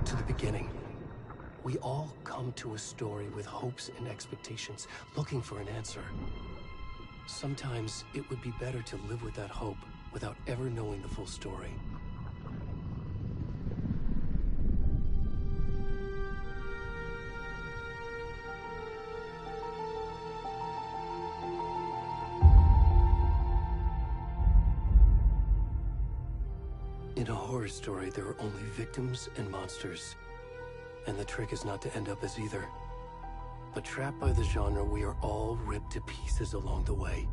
to the beginning. We all come to a story with hopes and expectations, looking for an answer. Sometimes it would be better to live with that hope without ever knowing the full story. In a horror story, there are only victims and monsters. And the trick is not to end up as either. But trapped by the genre, we are all ripped to pieces along the way.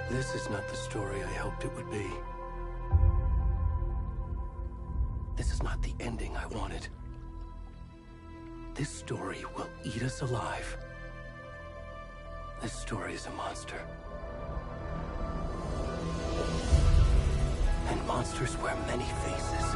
This is not the story I hoped it would be. This is not the ending I wanted. This story will eat us alive. This story is a monster. And monsters wear many faces.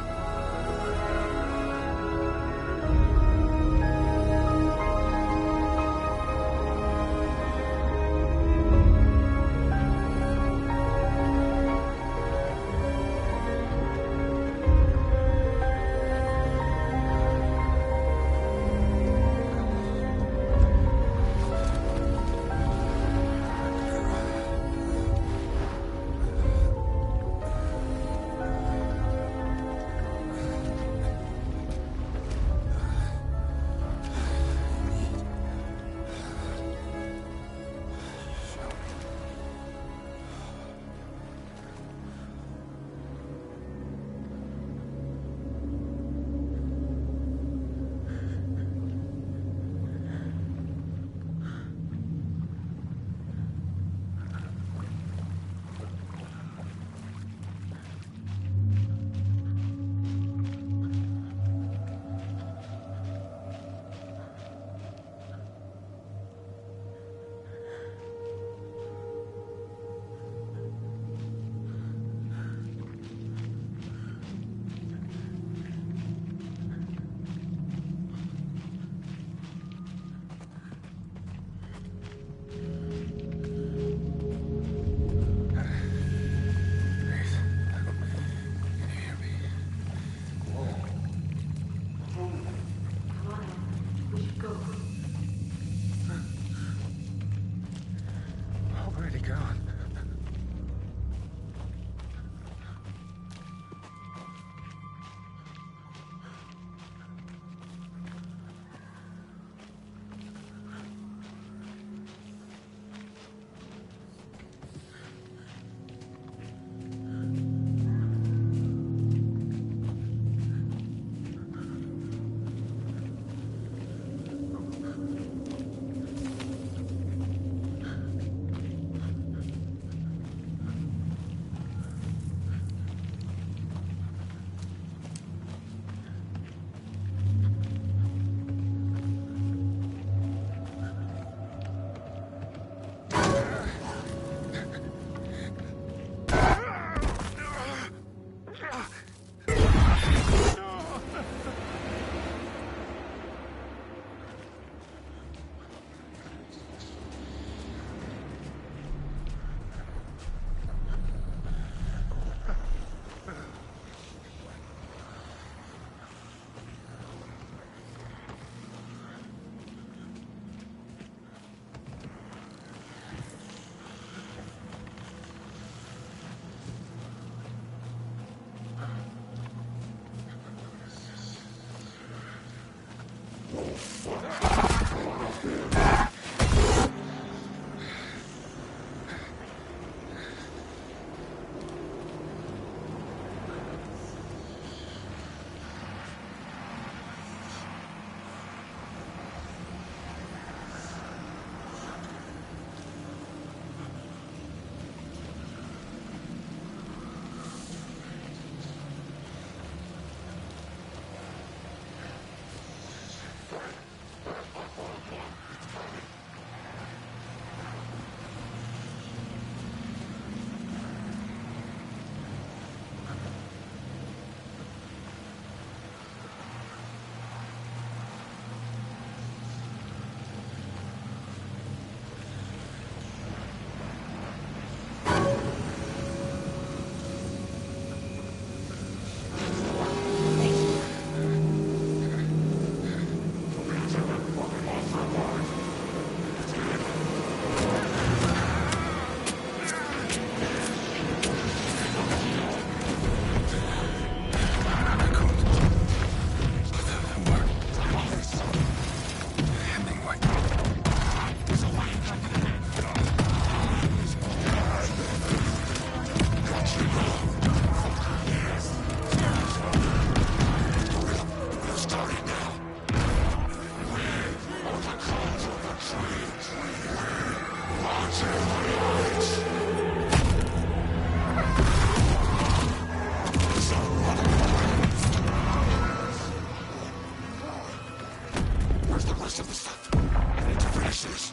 rest of the stuff. I need to finish this.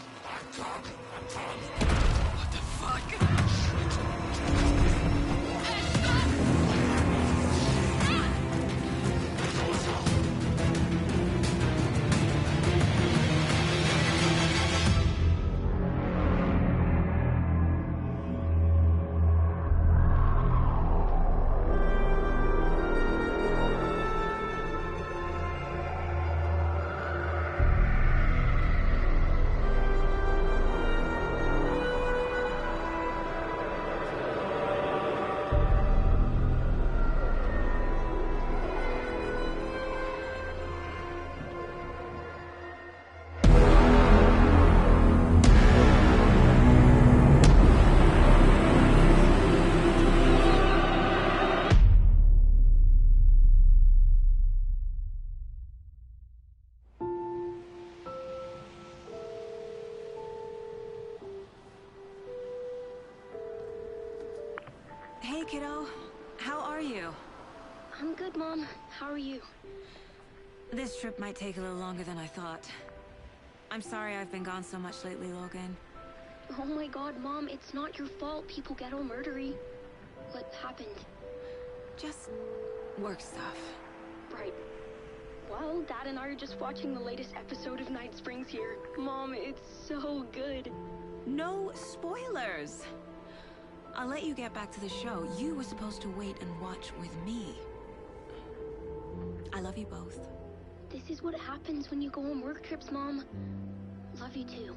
What the fuck? Hey, kiddo. How are you? I'm good, Mom. How are you? This trip might take a little longer than I thought. I'm sorry I've been gone so much lately, Logan. Oh my god, Mom, it's not your fault people get all murdery. What happened? Just work stuff. Right. Well, Dad and I are just watching the latest episode of Night Springs here. Mom, it's so good. No spoilers! I'll let you get back to the show. You were supposed to wait and watch with me. I love you both. This is what happens when you go on work trips, Mom. Love you too.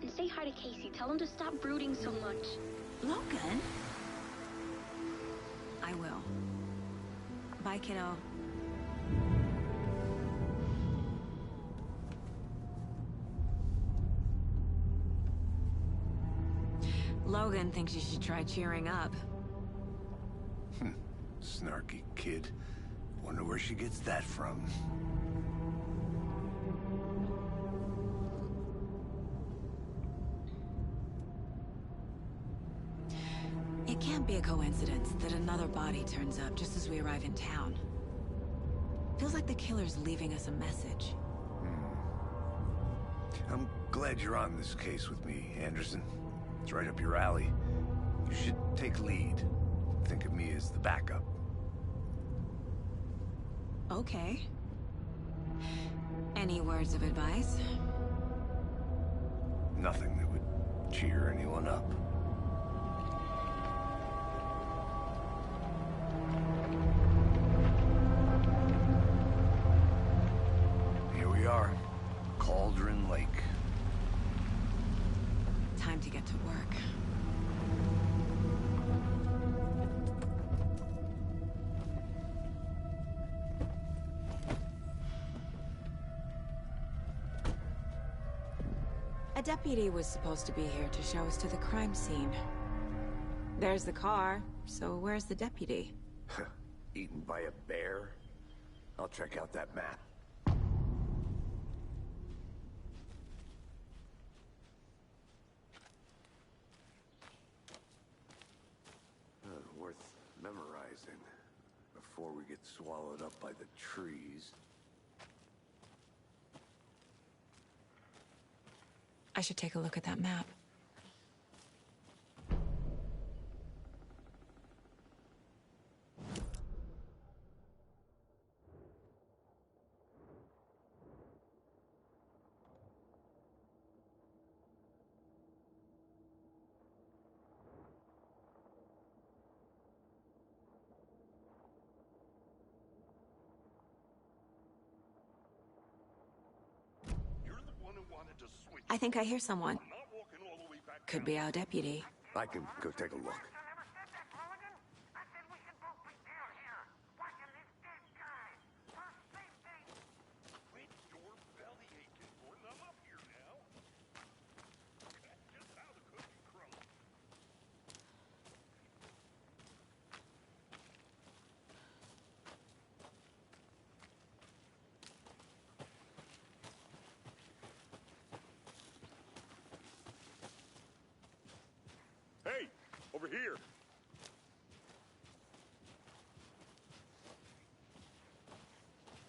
And say hi to Casey. Tell him to stop brooding so much. Logan? I will. Bye, kiddo. Logan thinks you should try cheering up. Snarky kid. Wonder where she gets that from. It can't be a coincidence that another body turns up just as we arrive in town. Feels like the killer's leaving us a message. I'm glad you're on this case with me, Anderson. It's right up your alley. You should take lead. Think of me as the backup. Okay. Any words of advice? Nothing that would cheer anyone up. Here we are. Cauldron Lake. Time to get to work. A deputy was supposed to be here to show us to the crime scene. There's the car, so where's the deputy? Eaten by a bear? I'll check out that map. Worth memorizing before we get swallowed up by the trees. I should take a look at that map. I think I hear someone. Could be our deputy. I can go take a look. Hey, over here.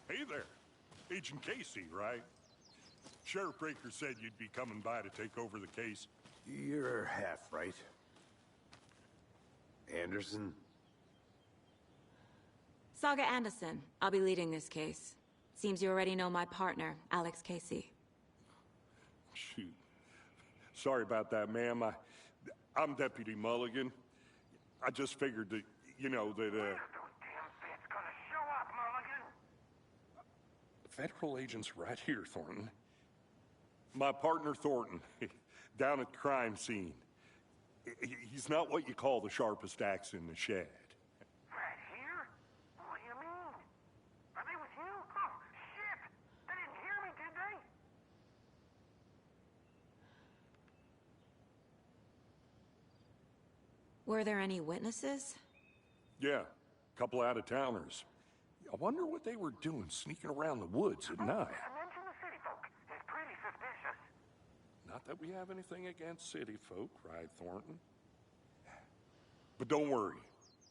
Hey there. Agent Casey, right? Sheriff Breaker said you'd be coming by to take over the case. You're half right. Anderson? Saga Anderson. I'll be leading this case. Seems you already know my partner, Alex Casey. Shoot. Sorry about that, ma'am. I'm Deputy Mulligan. I just figured that, you know, that, Federal agents right here, Thornton. My partner, Thornton, down at the crime scene. He's not what you call the sharpest axe in the shed. Right here? What do you mean? Are they with you? Oh, shit! They didn't hear me, did they? Were there any witnesses? Yeah, a couple out-of-towners. I wonder what they were doing sneaking around the woods at night. Mention the city folk. It's pretty suspicious. Not that we have anything against city folk, right, Thornton? But don't worry.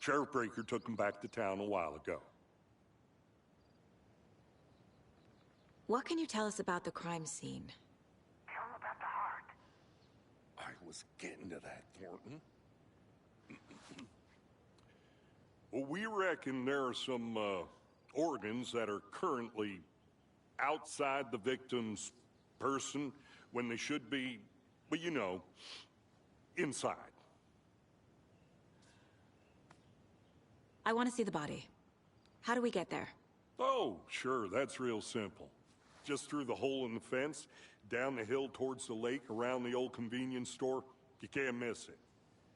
Sheriff Breaker took them back to town a while ago. What can you tell us about the crime scene? Tell them about the heart. I was getting to that, Thornton. Well, we reckon there are some, organs that are currently outside the victim's person when they should be, well, you know, inside. I want to see the body. How do we get there? Oh, sure, that's real simple. Just through the hole in the fence, down the hill towards the lake, around the old convenience store. You can't miss it.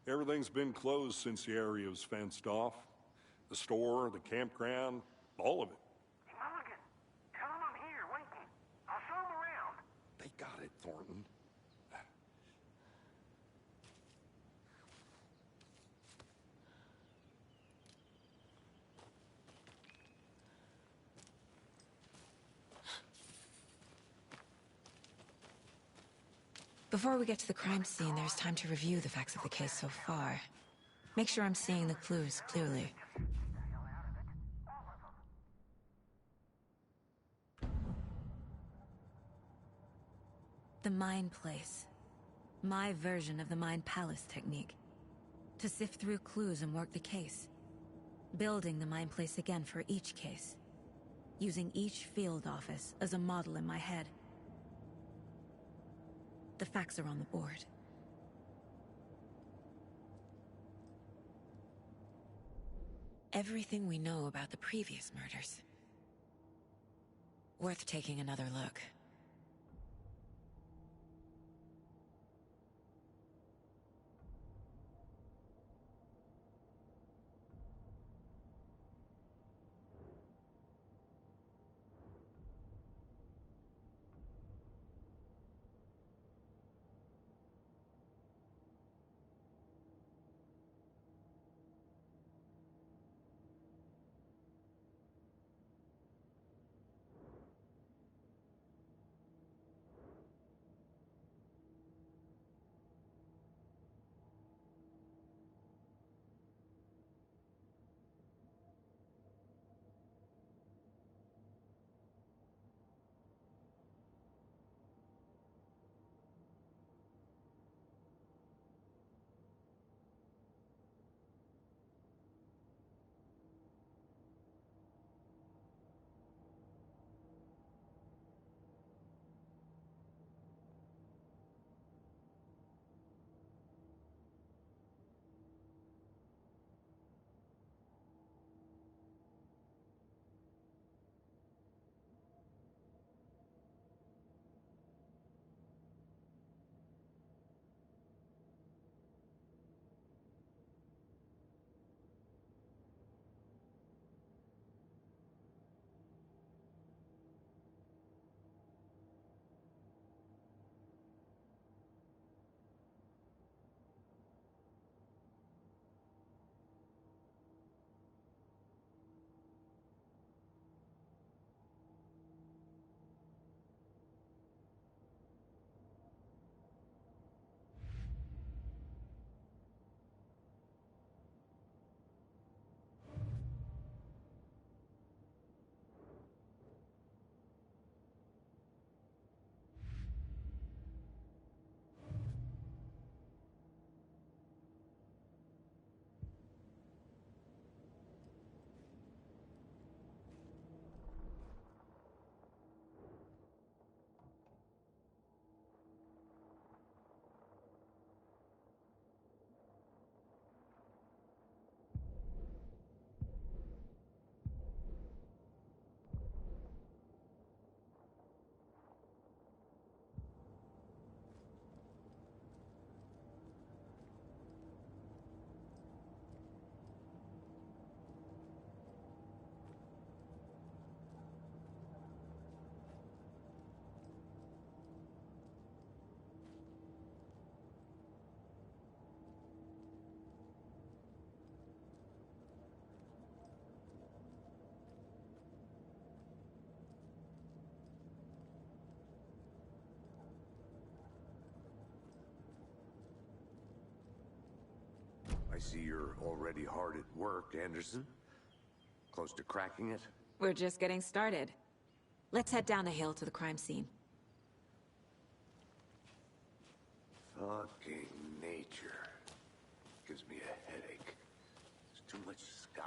Everything's been closed since the area was fenced off. The store, the campground, all of it. Mulligan, tell them I'm here, waiting. I'll show them around. They got it, Thornton. Before we get to the crime scene, there's time to review the facts of the case so far. Make sure I'm seeing the clues clearly. The Mind Place. My version of the Mind Palace technique. To sift through clues and work the case. Building the Mind Place again for each case. Using each field office as a model in my head. The facts are on the board. Everything we know about the previous murders. Worth taking another look. see you're already hard at work, Anderson. Close to cracking it? We're just getting started. Let's head down the hill to the crime scene. Fucking nature. Gives me a headache. There's too much sky.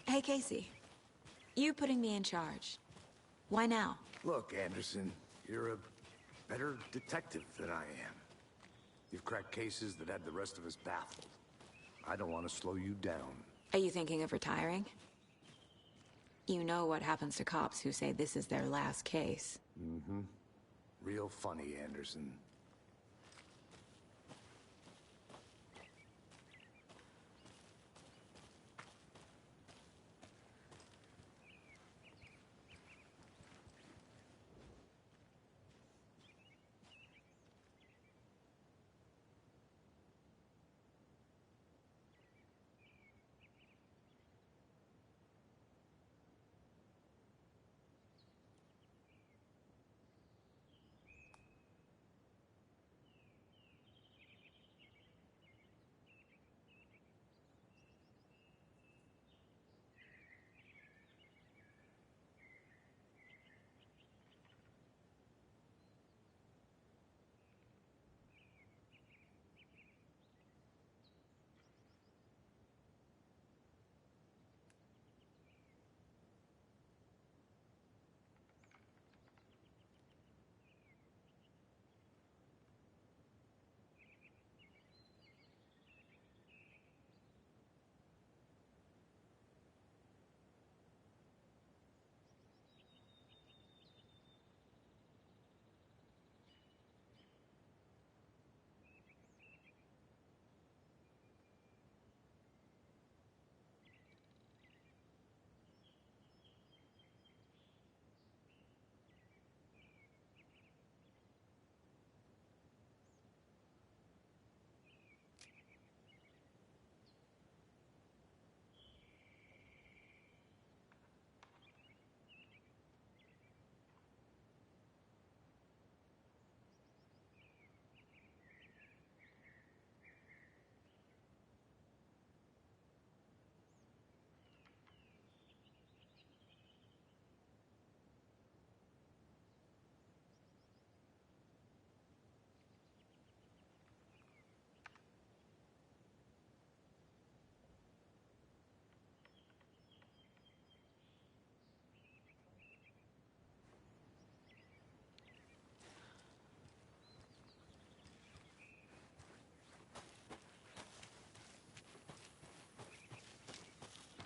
Hey, Casey. You putting me in charge. Why now? Look, Anderson, you're a better detective than I am. You've cracked cases that had the rest of us baffled. I don't want to slow you down. Are you thinking of retiring? You know what happens to cops who say this is their last case. Mm-hmm. Real funny, Anderson.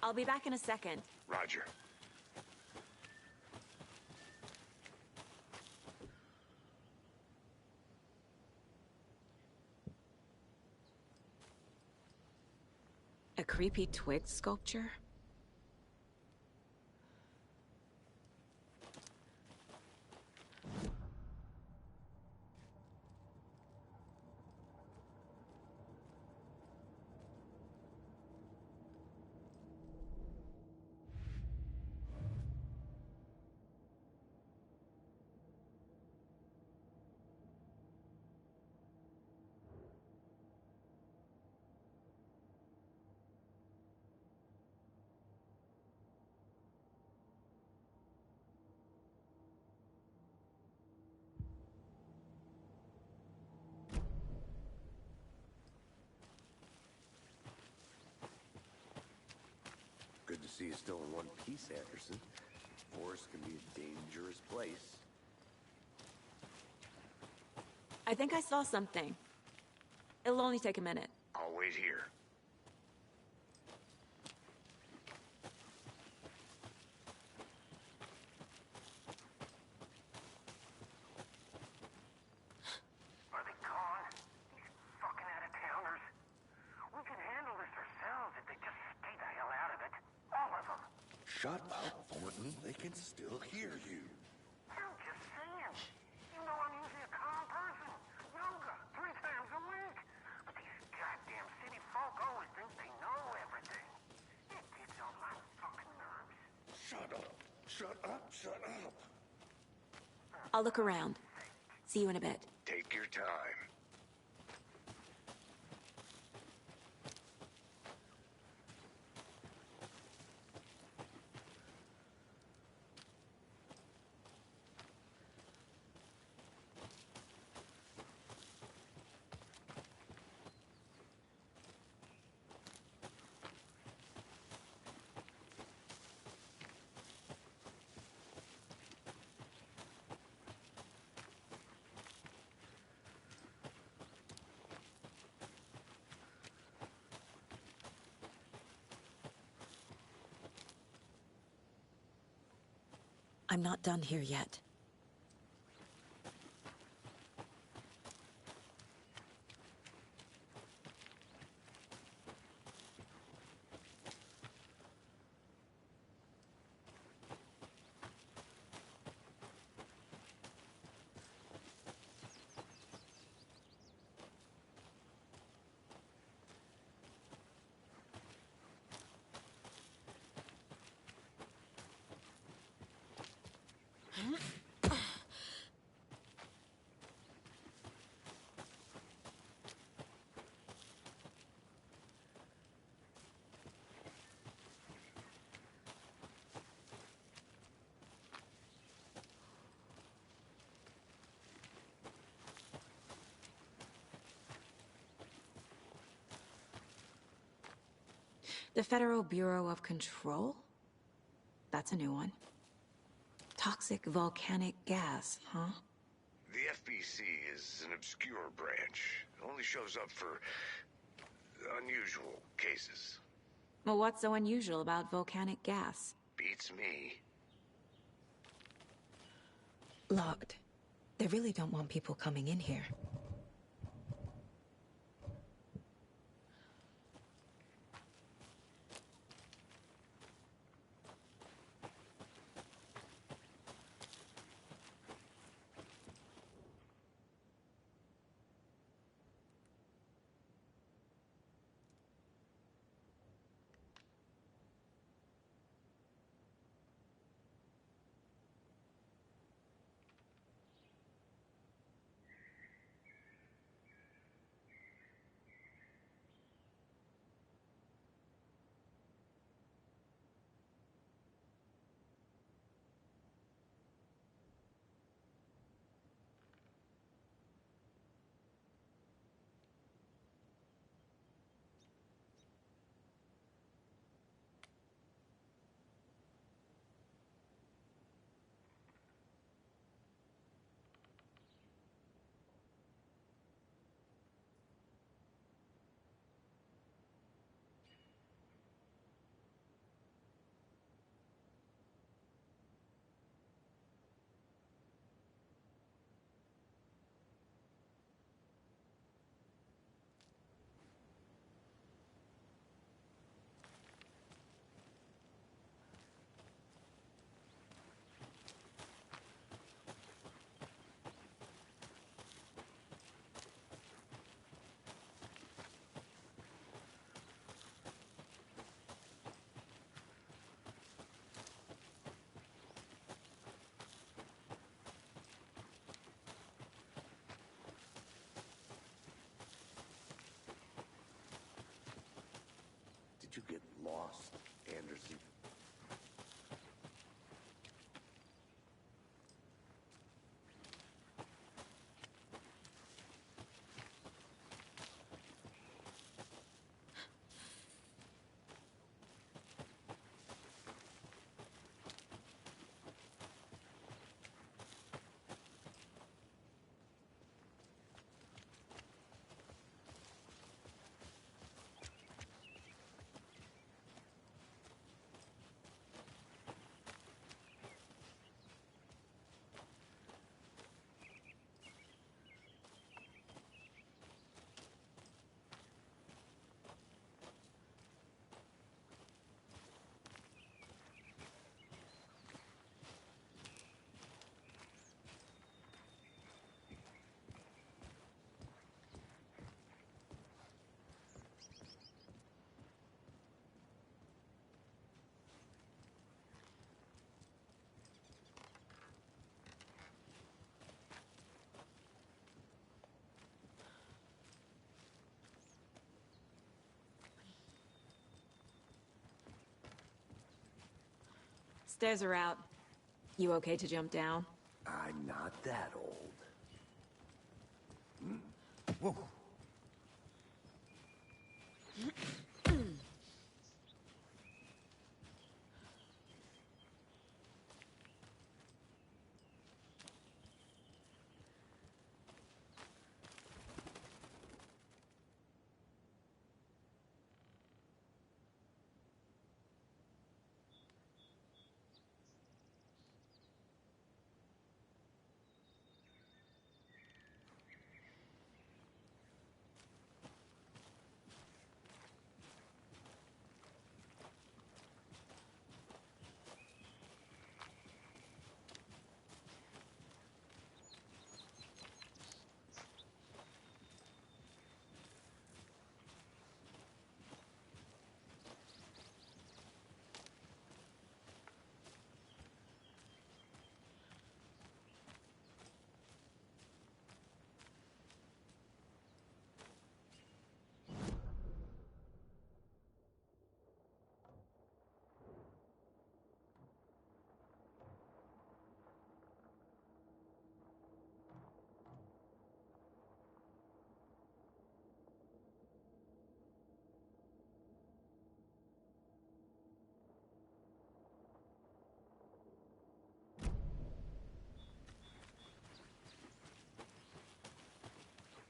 I'll be back in a second. Roger. A creepy twig sculpture? Good to see you still in one piece, Anderson. Forest can be a dangerous place. I think I saw something. It'll only take a minute. I'll wait here. Are they gone? These fucking out-of-towners. We can handle this can still hear you. I'm just saying. You know I'm usually a calm person. Yoga, 3 times a week. But these goddamn city folk always think they know everything. It gets on my fucking nerves. Shut up. Shut up. Shut up. I'll look around. See you in a bit. Take your time. I'm not done here yet. The Federal Bureau of Control? That's a new one. Toxic volcanic gas, huh? The FBC is an obscure branch. It only shows up for unusual cases. Well, what's so unusual about volcanic gas? Beats me. Locked. They really don't want people coming in here. Stairs are out. You okay to jump down? I'm not that old. Whoa.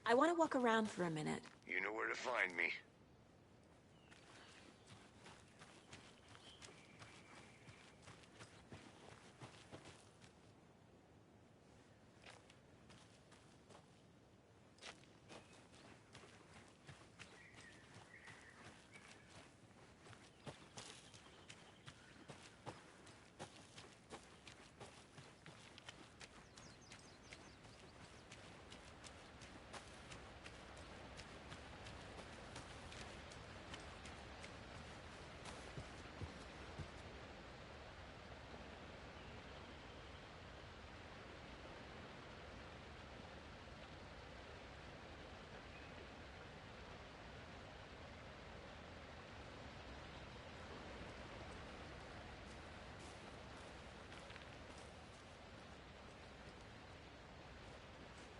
I want to walk around for a minute. You know where to find me.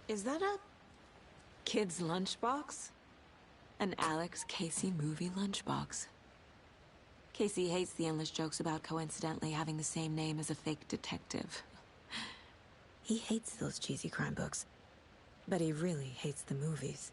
Is that a kid's lunchbox? An Alex Casey movie lunchbox. Casey hates the endless jokes about coincidentally having the same name as a fake detective. He hates those cheesy crime books, but he really hates the movies.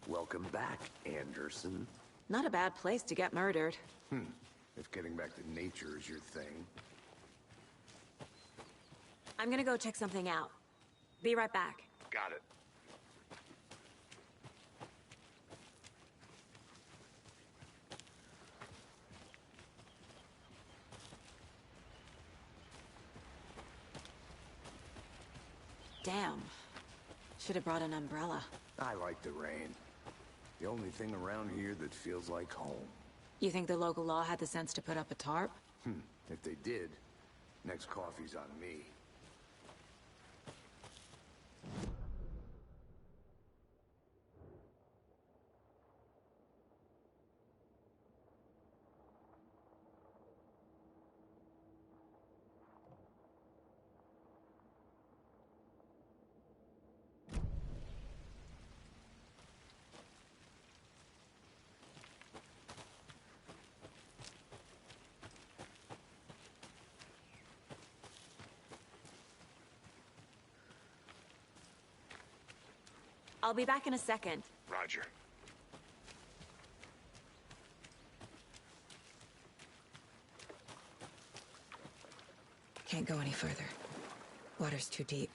Welcome back, Anderson. Not a bad place to get murdered. If getting back to nature is your thing. I'm gonna go check something out. Be right back. Got it. Damn. Should have brought an umbrella. I like the rain. The only thing around here that feels like home. You think the local law had the sense to put up a tarp? If they did, next coffee's on me. I'll be back in a second. Roger. Roger. Can't go any further. Water's too deep.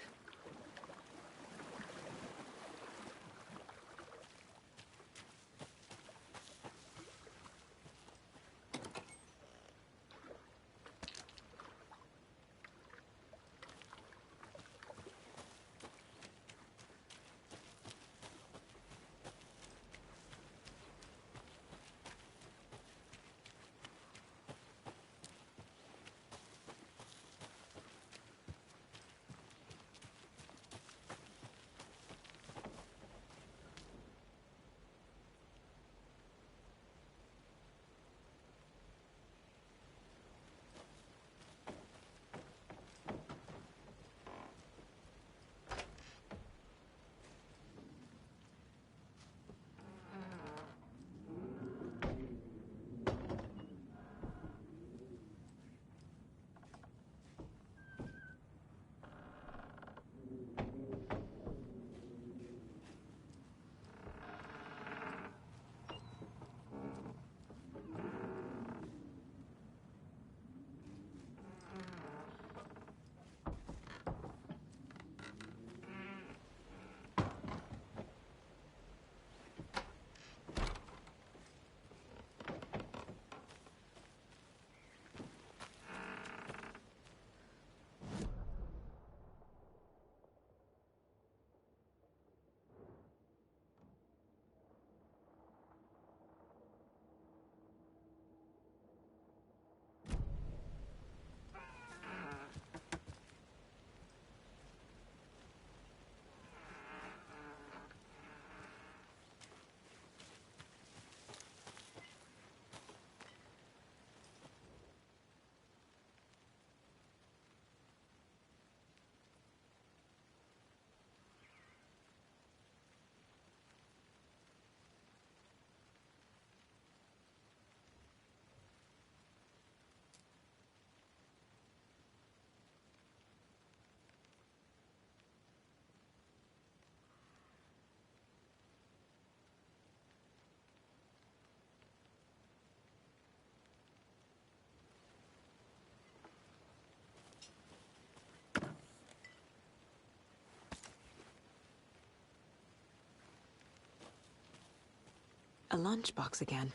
A lunchbox again.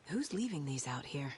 Who's leaving these out here?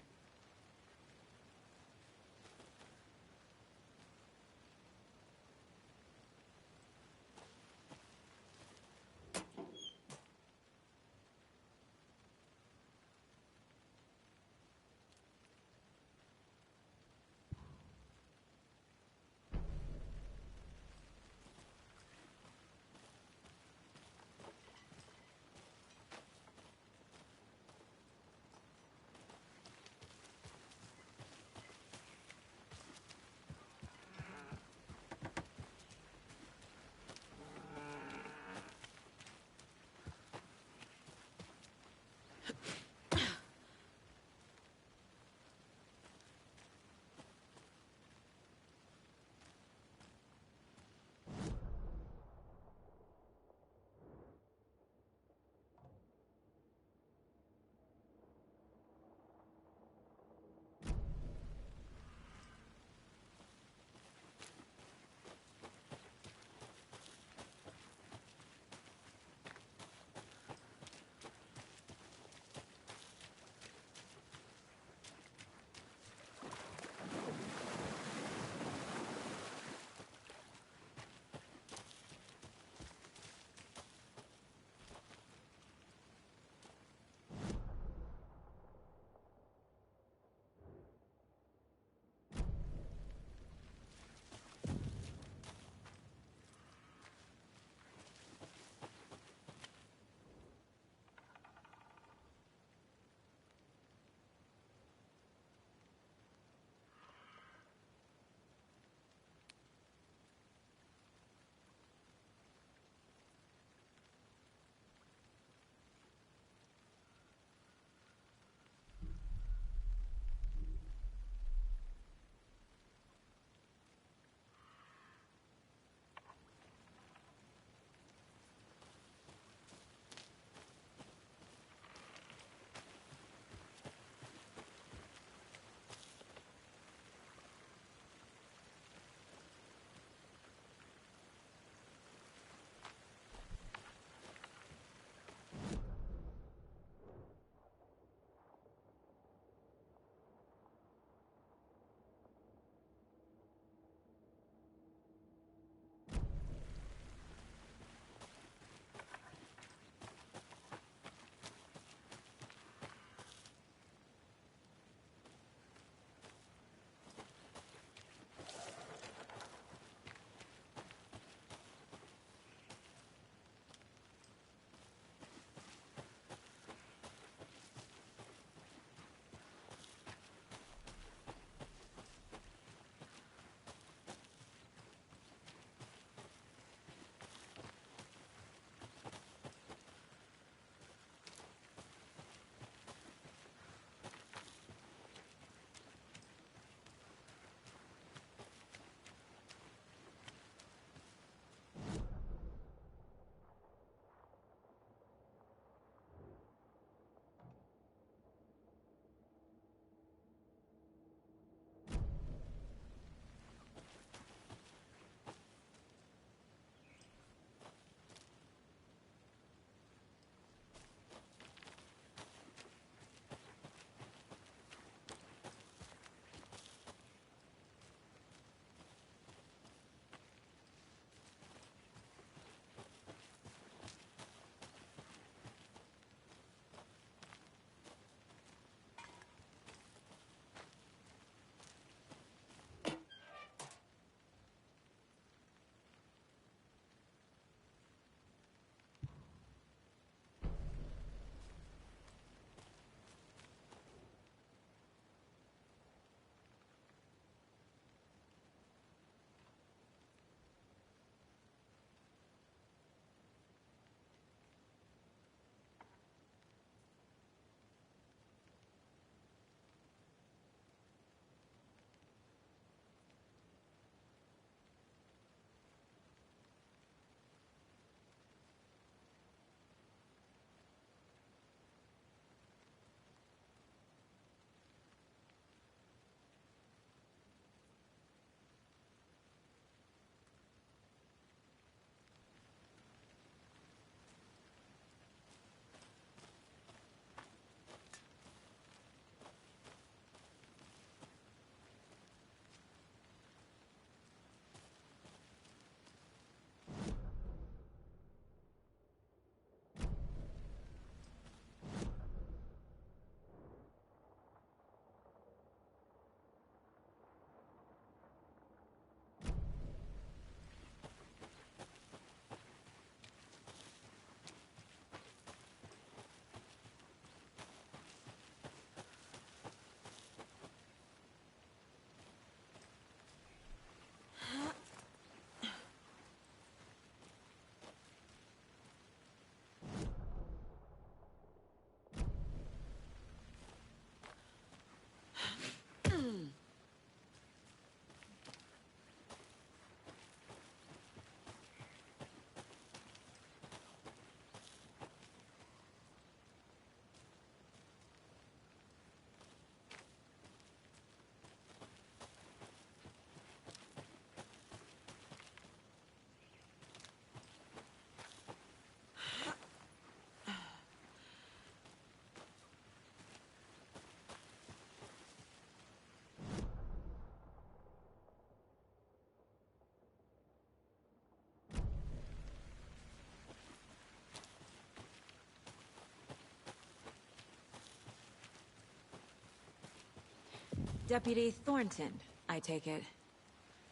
Deputy Thornton, I take it.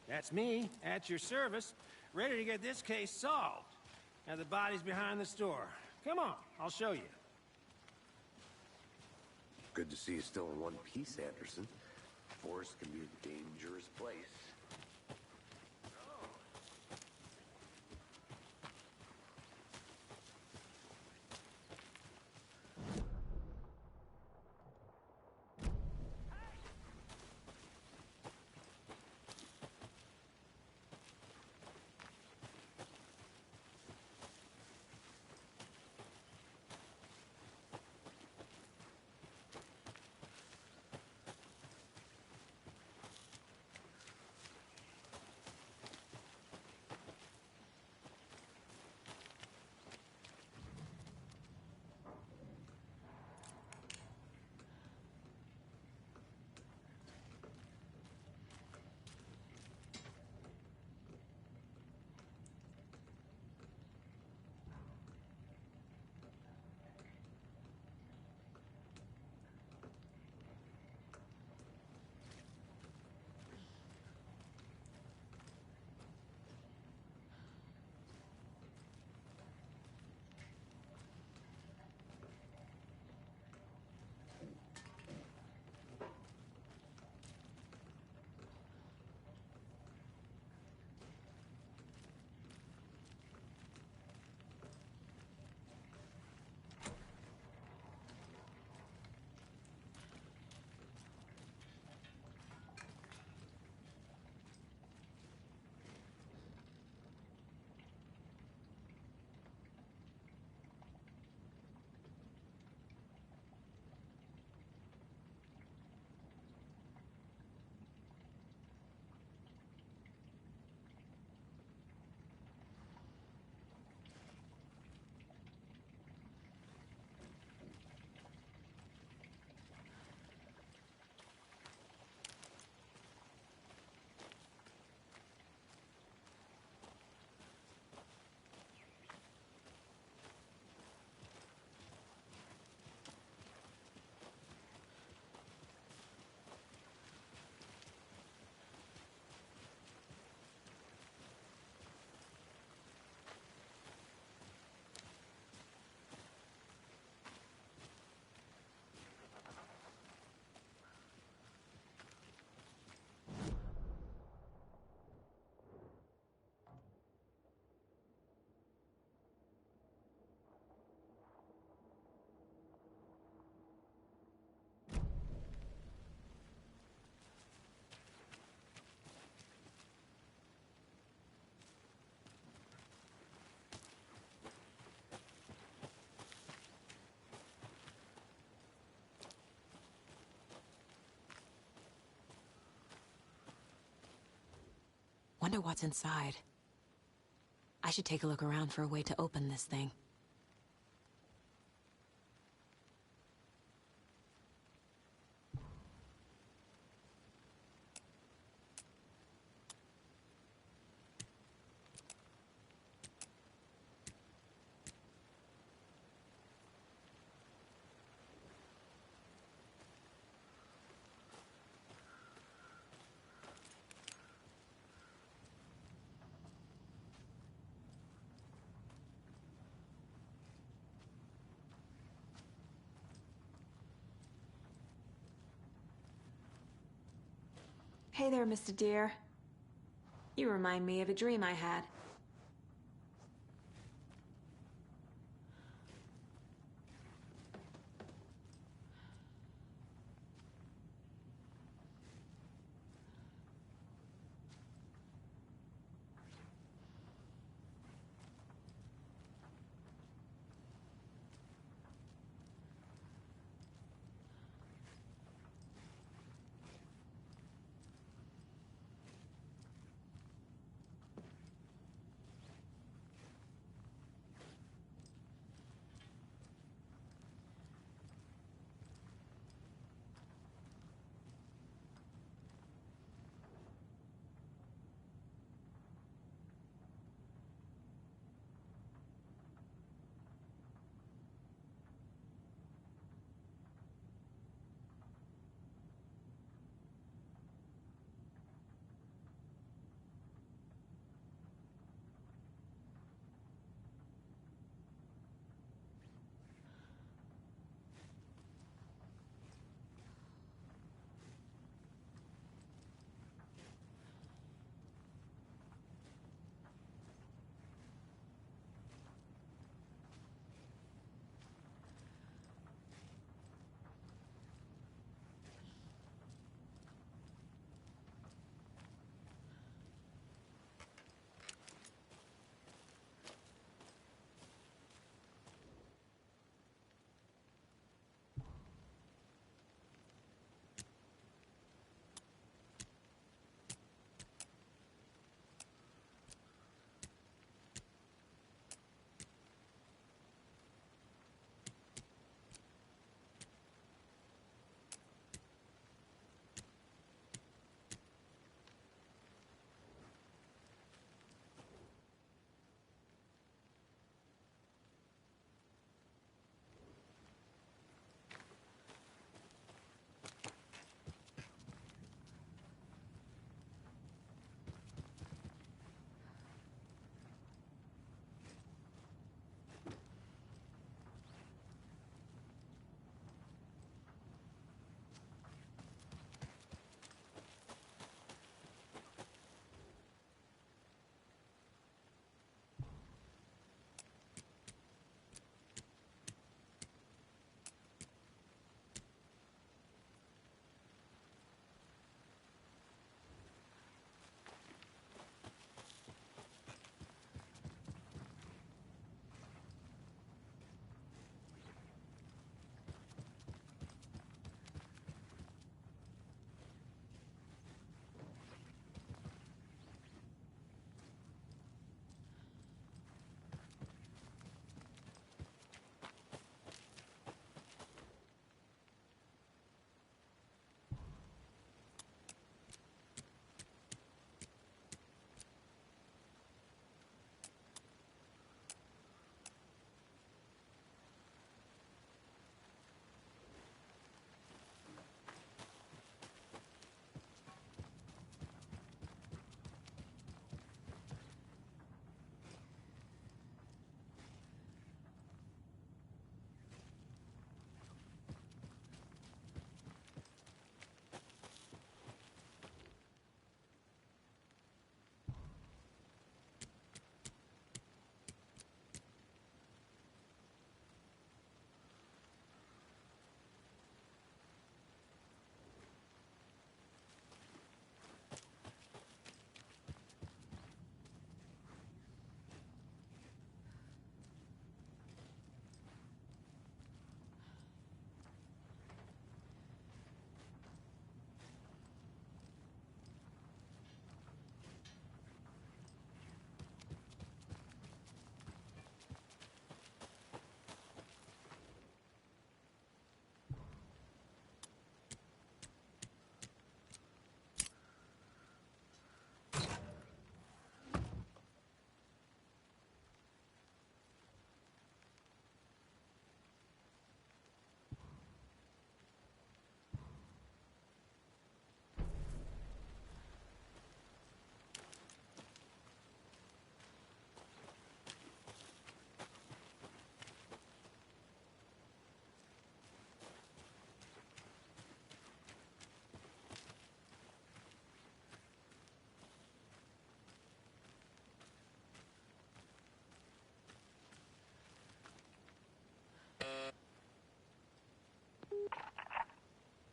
That's me, at your service, ready to get this case solved. Now the body's behind the store. Come on, I'll show you. Good to see you still in one piece, Anderson. Forest can be a dangerous place. Wonder what's inside. I should take a look around for a way to open this thing. Hey there, Mr. Deer. You remind me of a dream I had.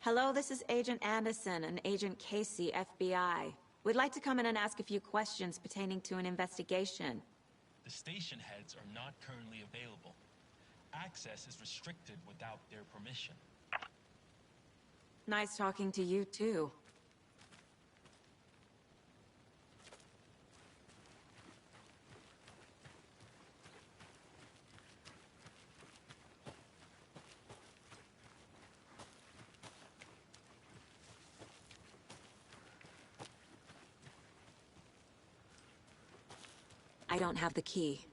Hello, this is Agent Anderson and Agent Casey, FBI. We'd like to come in and ask a few questions pertaining to an investigation. The station heads are not currently available. Access is restricted without their permission. Nice talking to you, too. I don't have the key.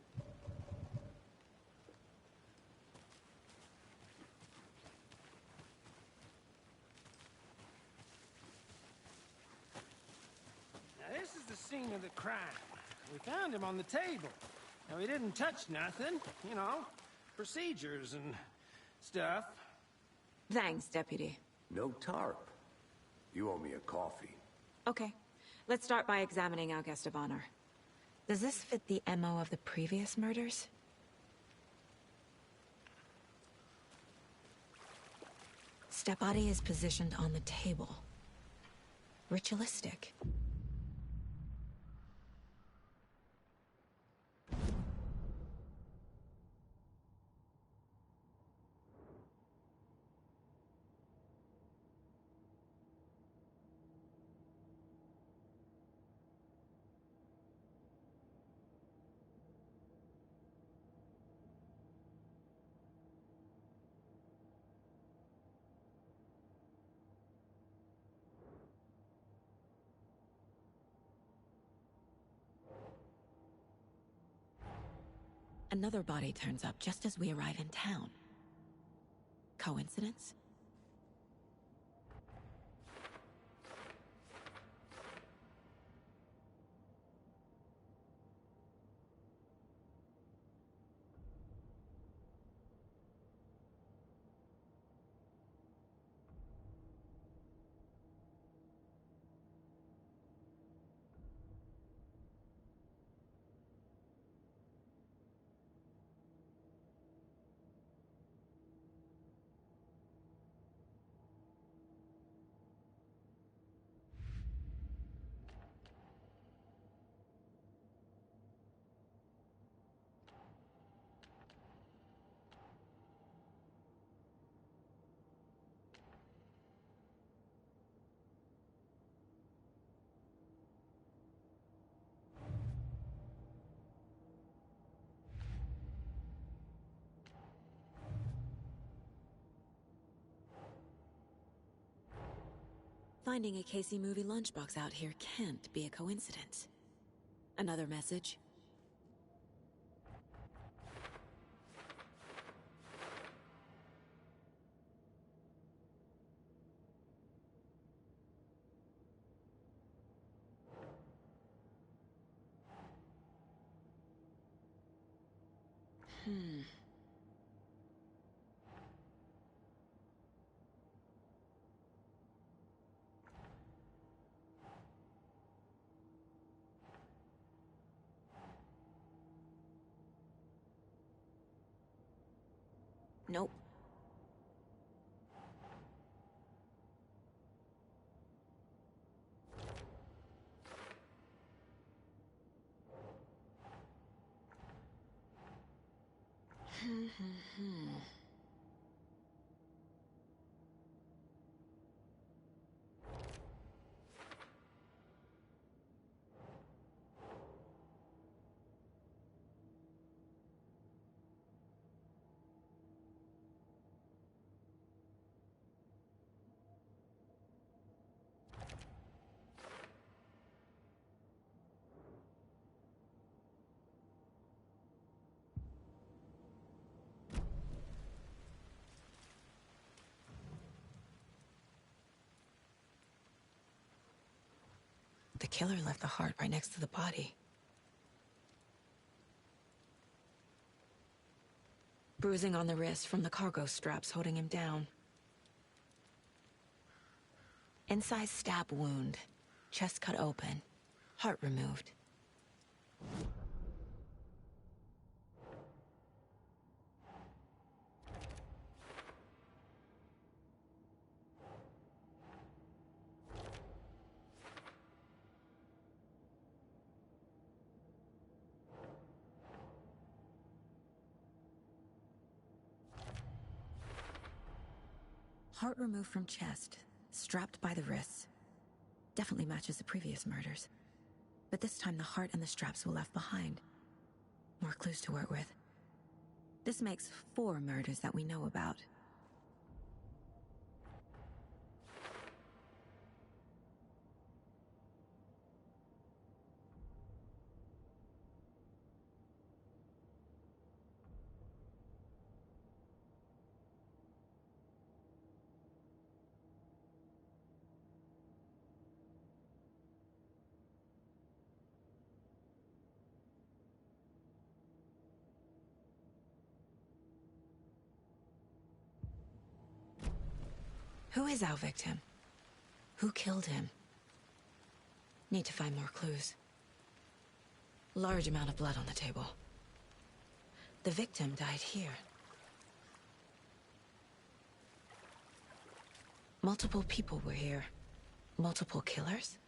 Now this is the scene of the crime. We found him on the table. Now he didn't touch nothing, you know, procedures and stuff. Thanks, Deputy. No tarp. You owe me a coffee. Okay, let's start by examining our guest of honor. Does this fit the MO of the previous murders? Step body is positioned on the table. Ritualistic. Another body turns up just as we arrive in town. Coincidence? Finding a Casey movie lunchbox out here can't be a coincidence. Another message? Nope. The killer left the heart right next to the body. Bruising on the wrist from the cargo straps holding him down. Incised stab wound. Chest cut open. Heart removed. Heart removed from chest, strapped by the wrists. Definitely matches the previous murders. But this time the heart and the straps were left behind. More clues to work with. This makes 4 murders that we know about. Who is our victim? Who killed him? Need to find more clues. Large amount of blood on the table. The victim died here. Multiple people were here. Multiple killers?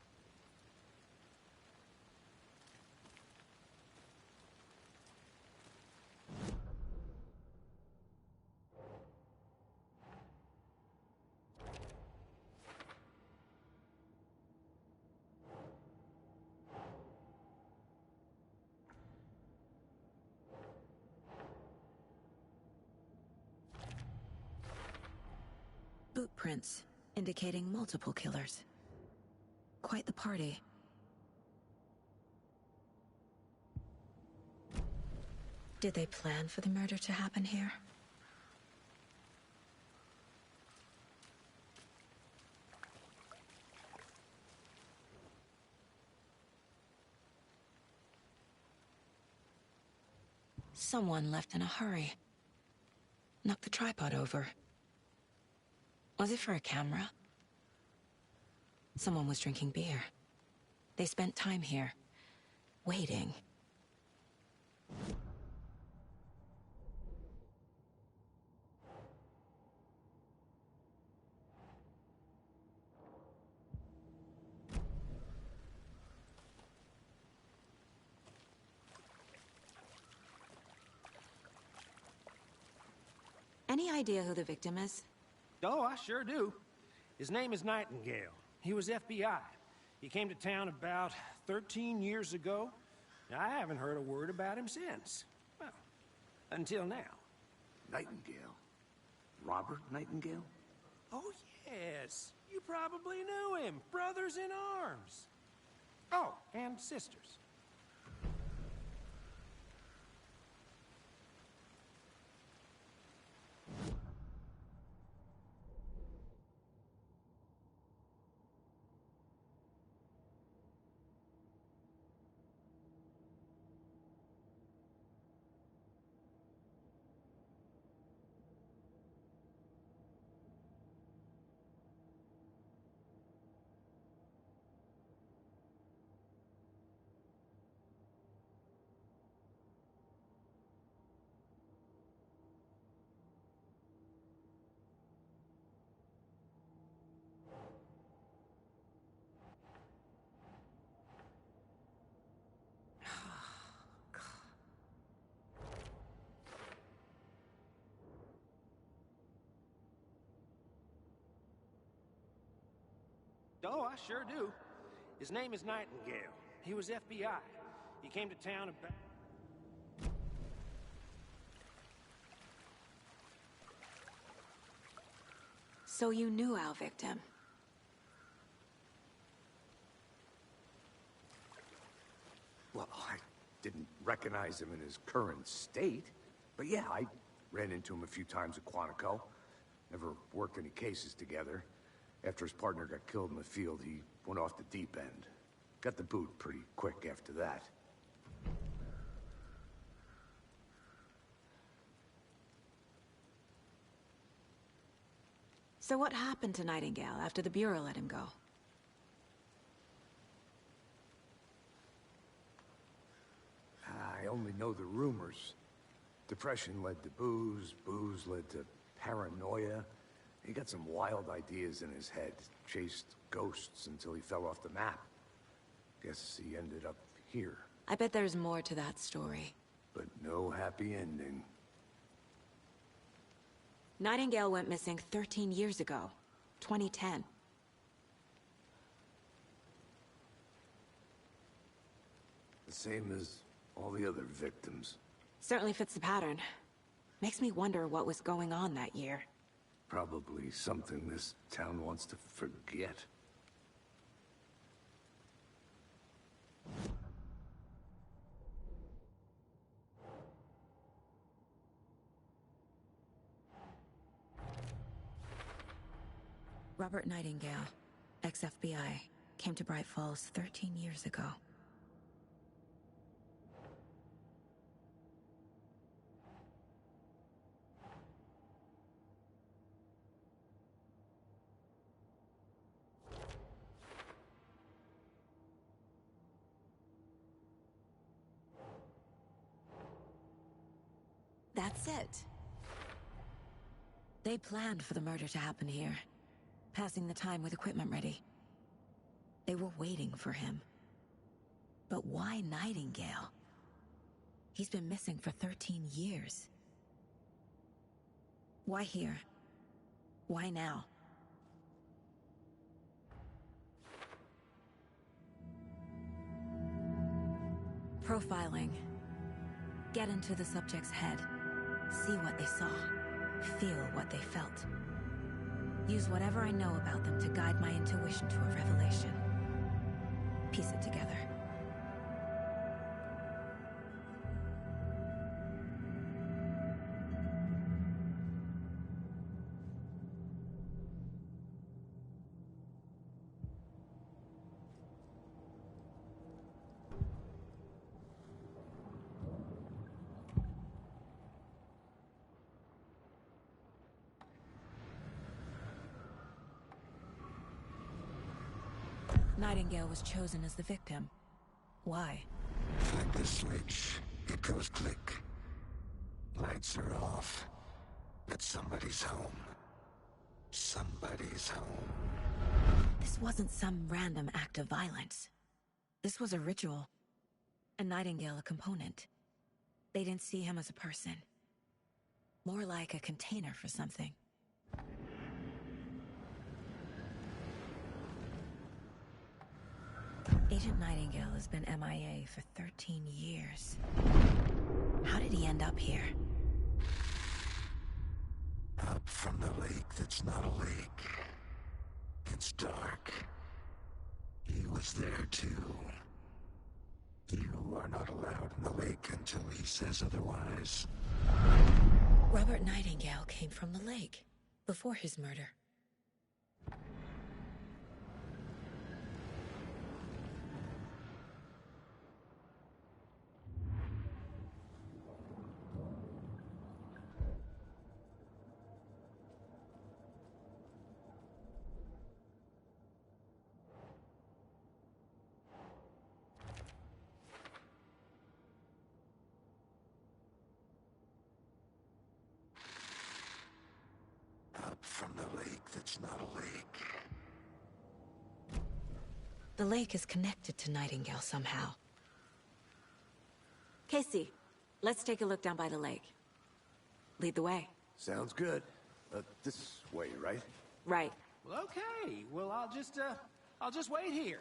Boot prints, indicating multiple killers. Quite the party. Did they plan for the murder to happen here? Someone left in a hurry. Knocked the tripod over. Was it for a camera? Someone was drinking beer. They spent time here, waiting. Any idea who the victim is? Oh, I sure do. His name is Nightingale. He was FBI. He came to town about 13 years ago. I haven't heard a word about him since. Well, until now. Nightingale? Robert Nightingale? Oh, yes. You probably knew him. Brothers in arms. Oh, and sisters. Oh, I sure do. His name is Nightingale. He was FBI. He came to town about... So you knew our victim? Well, I didn't recognize him in his current state. But yeah, I ran into him a few times at Quantico. Never worked any cases together. After his partner got killed in the field, he went off the deep end. Got the boot pretty quick after that. So what happened to Nightingale after the Bureau let him go? I only know the rumors. Depression led to booze, booze led to paranoia. He got some wild ideas in his head, chased ghosts until he fell off the map. Guess he ended up here. I bet there's more to that story. But no happy ending. Nightingale went missing 13 years ago. 2010. The same as all the other victims. Certainly fits the pattern. Makes me wonder what was going on that year. Probably something this town wants to forget. Robert Nightingale, ex-FBI, came to Bright Falls 13 years ago. That's it. They planned for the murder to happen here, passing the time with equipment ready. They were waiting for him. But why Nightingale? He's been missing for 13 years. Why here? Why now? Profiling. Get into the subject's head. See what they saw. Feel what they felt. Use whatever I know about them to guide my intuition to a revelation. Piece it together. Nightingale was chosen as the victim. Why? Flick the switch. It goes click. Lights are off. But somebody's home. Somebody's home. This wasn't some random act of violence. This was a ritual. And Nightingale a component. They didn't see him as a person. More like a container for something. Agent Nightingale has been MIA for 13 years. How did he end up here? Up from the lake that's not a lake. It's dark. He was there too. You are not allowed in the lake until he says otherwise. Robert Nightingale came from the lake, before his murder. From the lake that's not a lake. The lake is connected to Nightingale somehow. Casey, let's take a look down by the lake. Lead the way. Sounds good. This way, right? Right. Well, okay. Well, I'll just wait here.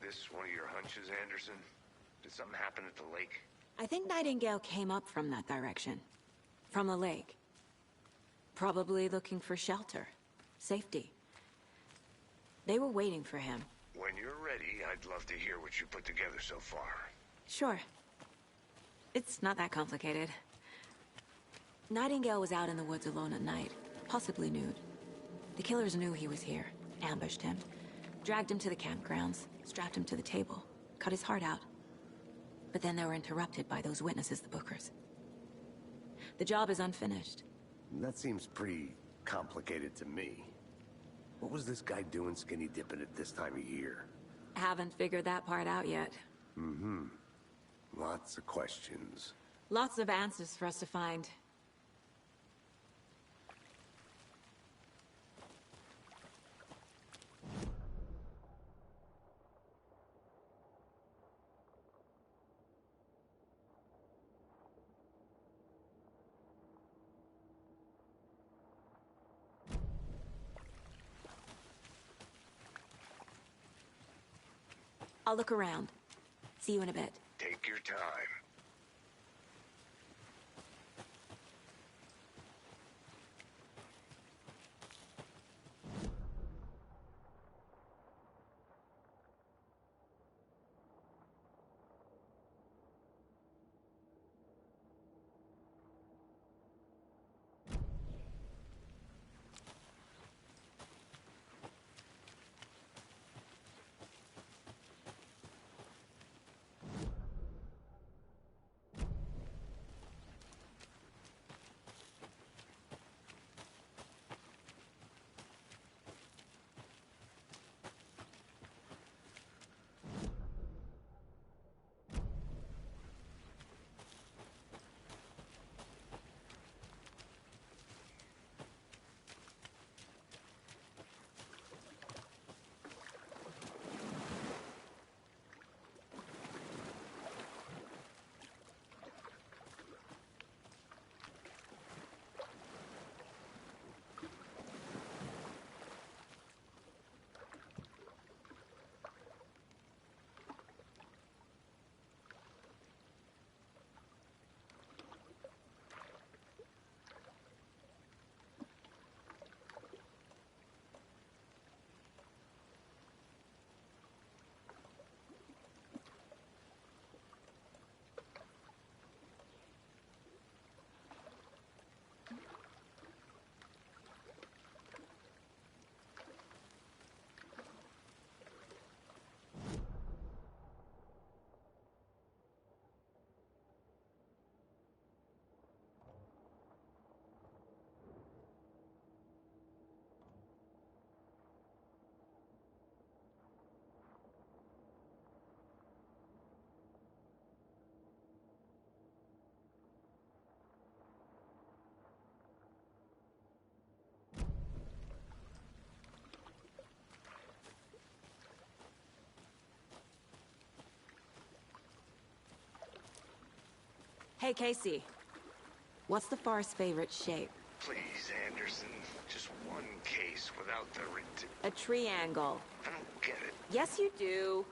This one of your hunches, Anderson? Did something happen at the lake? I think Nightingale came up from that direction. From the lake. Probably looking for shelter. Safety. They were waiting for him. When you're ready, I'd love to hear what you put together so far. Sure. It's not that complicated. Nightingale was out in the woods alone at night, possibly nude. The killers knew he was here, ambushed him, dragged him to the campgrounds, strapped him to the table, cut his heart out. But then they were interrupted by those witnesses, the Bookers. The job is unfinished. That seems pretty complicated to me. What was this guy doing skinny dipping at this time of year? Haven't figured that part out yet. Mm-hmm. Lots of questions. Lots of answers for us to find. I'll look around. See you in a bit. Take your time. Hey, Casey. What's the Forest's favorite shape? Please, Anderson. Just one case without the A triangle. I don't get it. Yes, you do.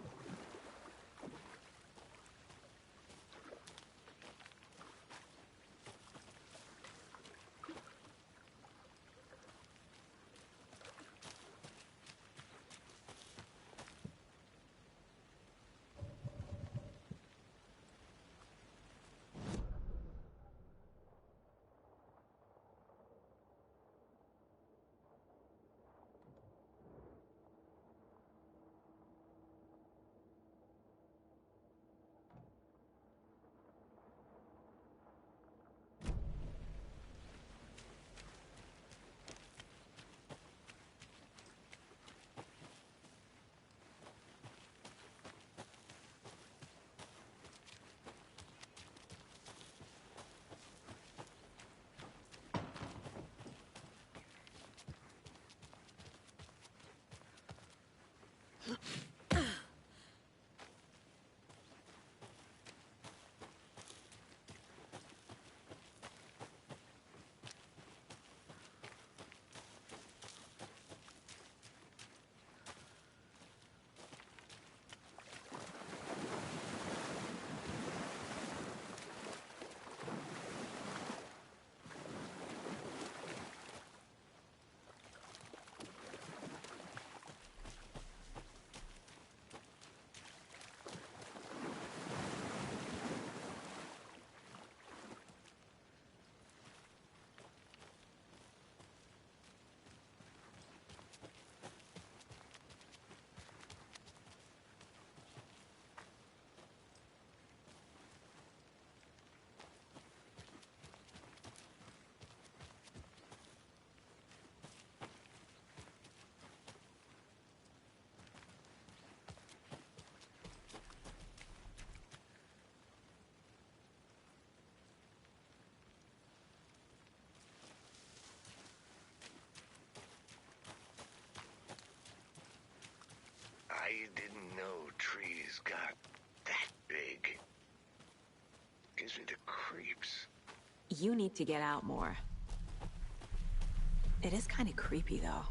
know trees got that big. Gives me the creeps. You need to get out more. It is kind of creepy, though.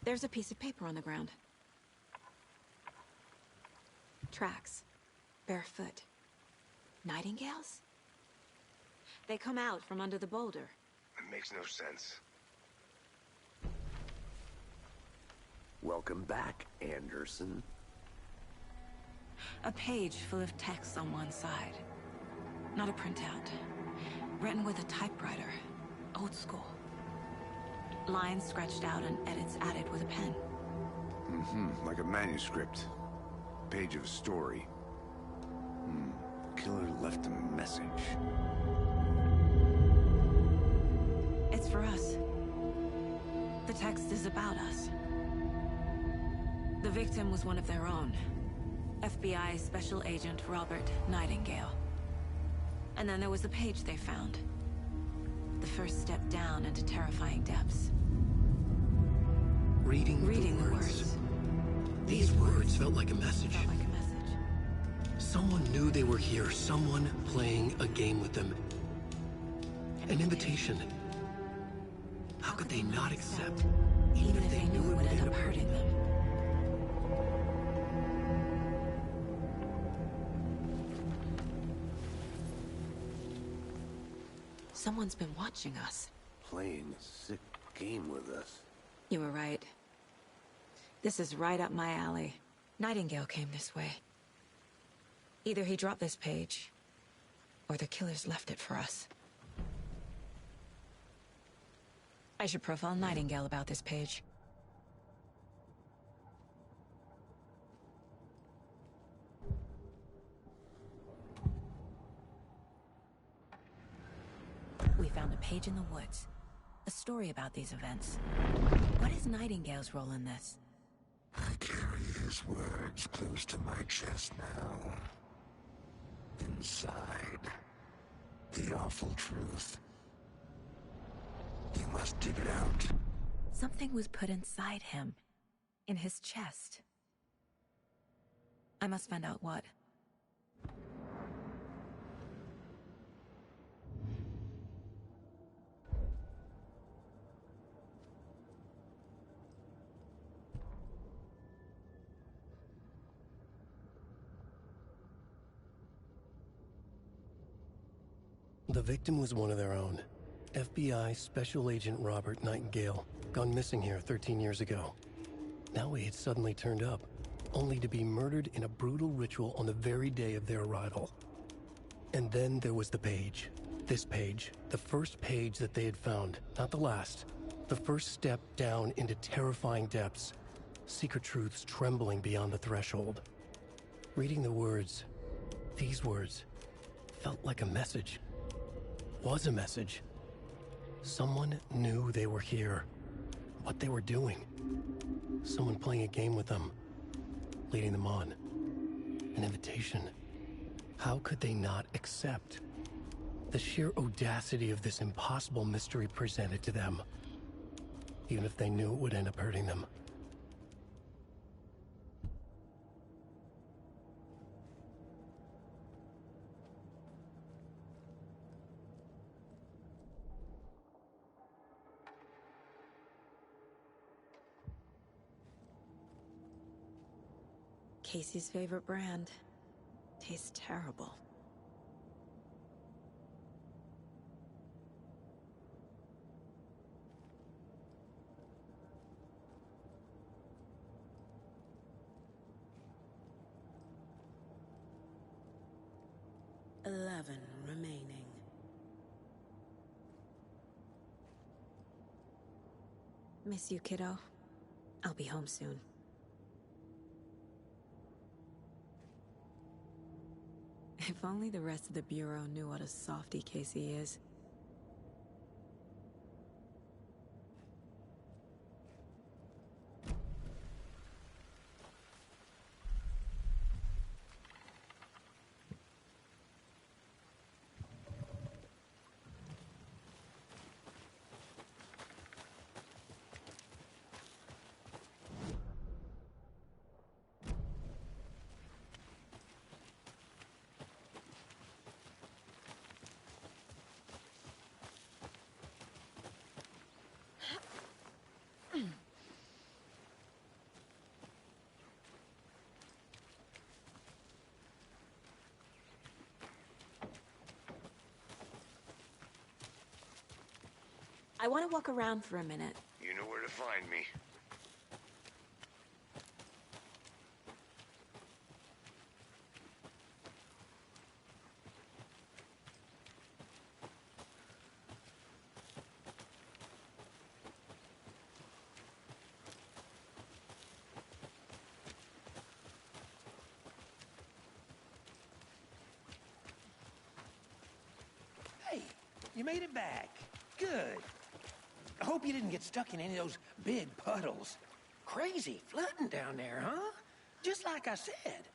There's a piece of paper on the ground. Tracks. Barefoot. Nightingales? They come out from under the boulder. It makes no sense. Welcome back, Anderson. A page full of text on one side. Not a printout. Written with a typewriter. Old school. Lines scratched out and edits added with a pen. Like a manuscript. Page of a story. Killer left a message. It's for us. The text is about us. The victim was one of their own. FBI Special Agent Robert Nightingale. And then there was the page they found. The first step down into terrifying depths. Reading the words. These words felt like a message. Someone knew they were here. Someone playing a game with them. An invitation. How could they not accept, even if they knew it would end up hurting them? Someone's been watching us. Playing a sick game with us. You were right. This is right up my alley. Nightingale came this way. Either he dropped this page, or the killers left it for us. I should profile Nightingale about this page. We found a page in the woods. A story about these events. What is Nightingale's role in this? I carry his words close to my chest now. Inside, the awful truth. You must dig it out. Something was put inside him. In his chest. I must find out what. The victim was one of their own. FBI Special Agent Robert Nightingale, gone missing here 13 years ago. Now he had suddenly turned up, only to be murdered in a brutal ritual on the very day of their arrival. And then there was the page. This page, the first page that they had found, not the last. The first step down into terrifying depths. Secret truths trembling beyond the threshold. Reading the words, these words, felt like a message. Was a message. Someone knew they were here. What they were doing. Someone playing a game with them. Leading them on. An invitation. How could they not accept? The sheer audacity of this impossible mystery presented to them. Even if they knew it would end up hurting them. Casey's favorite brand. Tastes terrible. Remaining. Miss you, kiddo. I'll be home soon. If only the rest of the Bureau knew what a softie Casey is. I want to walk around for a minute. You know where to find me. Hey, you made it back. Good. I hope you didn't get stuck in any of those big puddles. Crazy flooding down there, huh? Just like I said.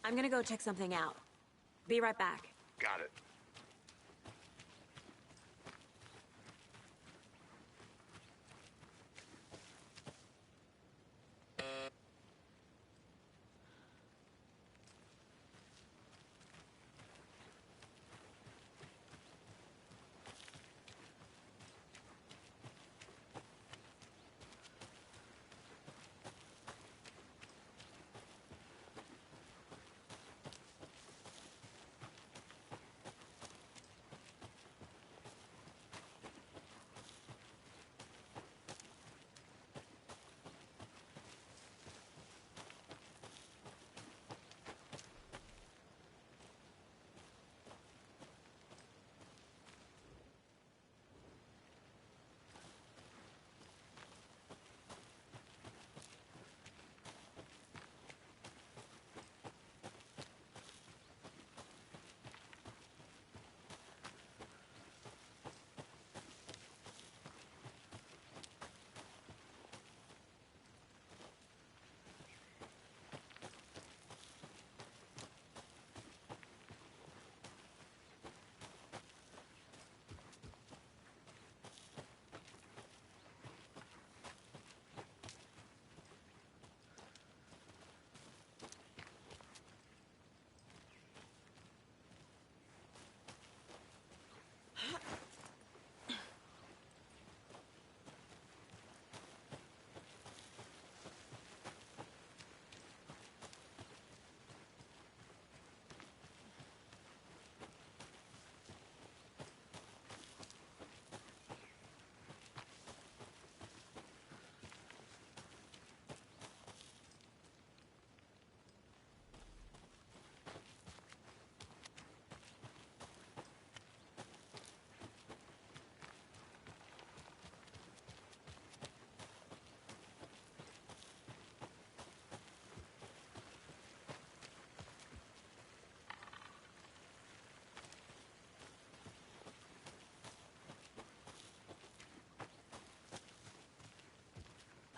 I'm gonna go check something out. Be right back. Got it.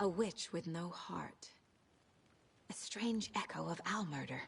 A witch with no heart. A strange echo of owl murder.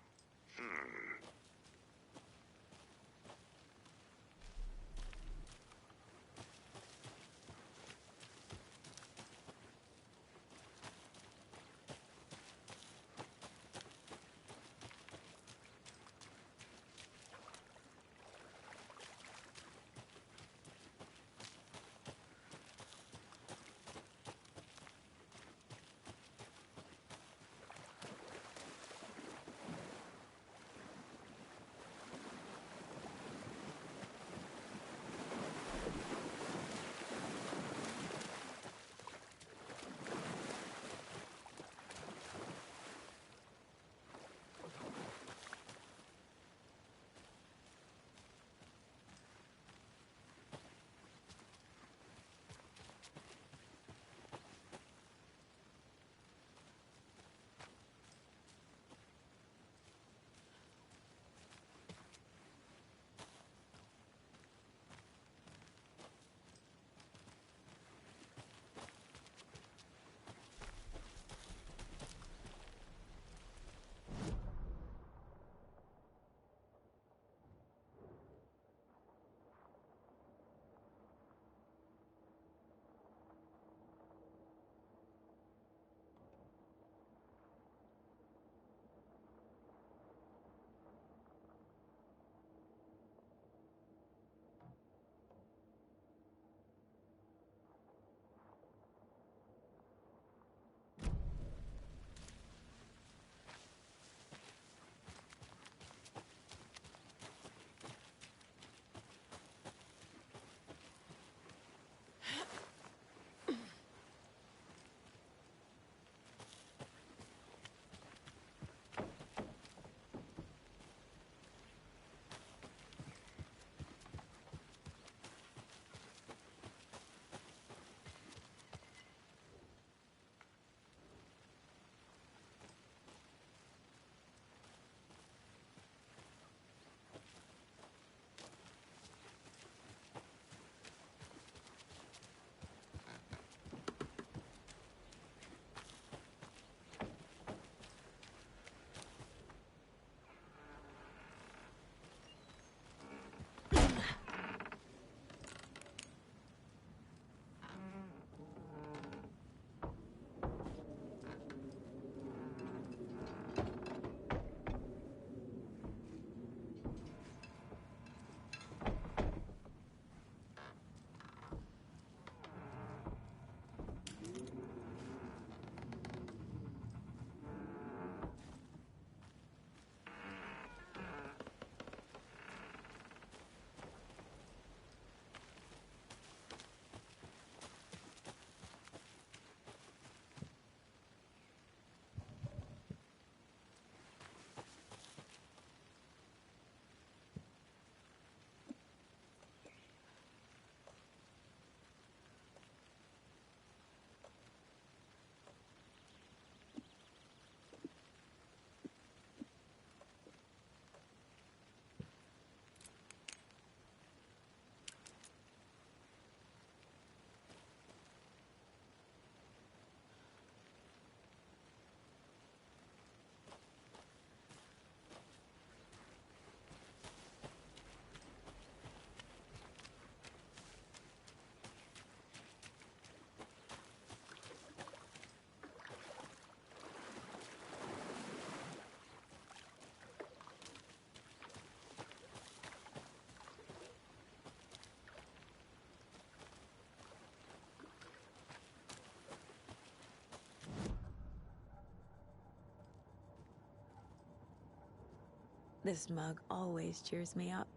This mug always cheers me up.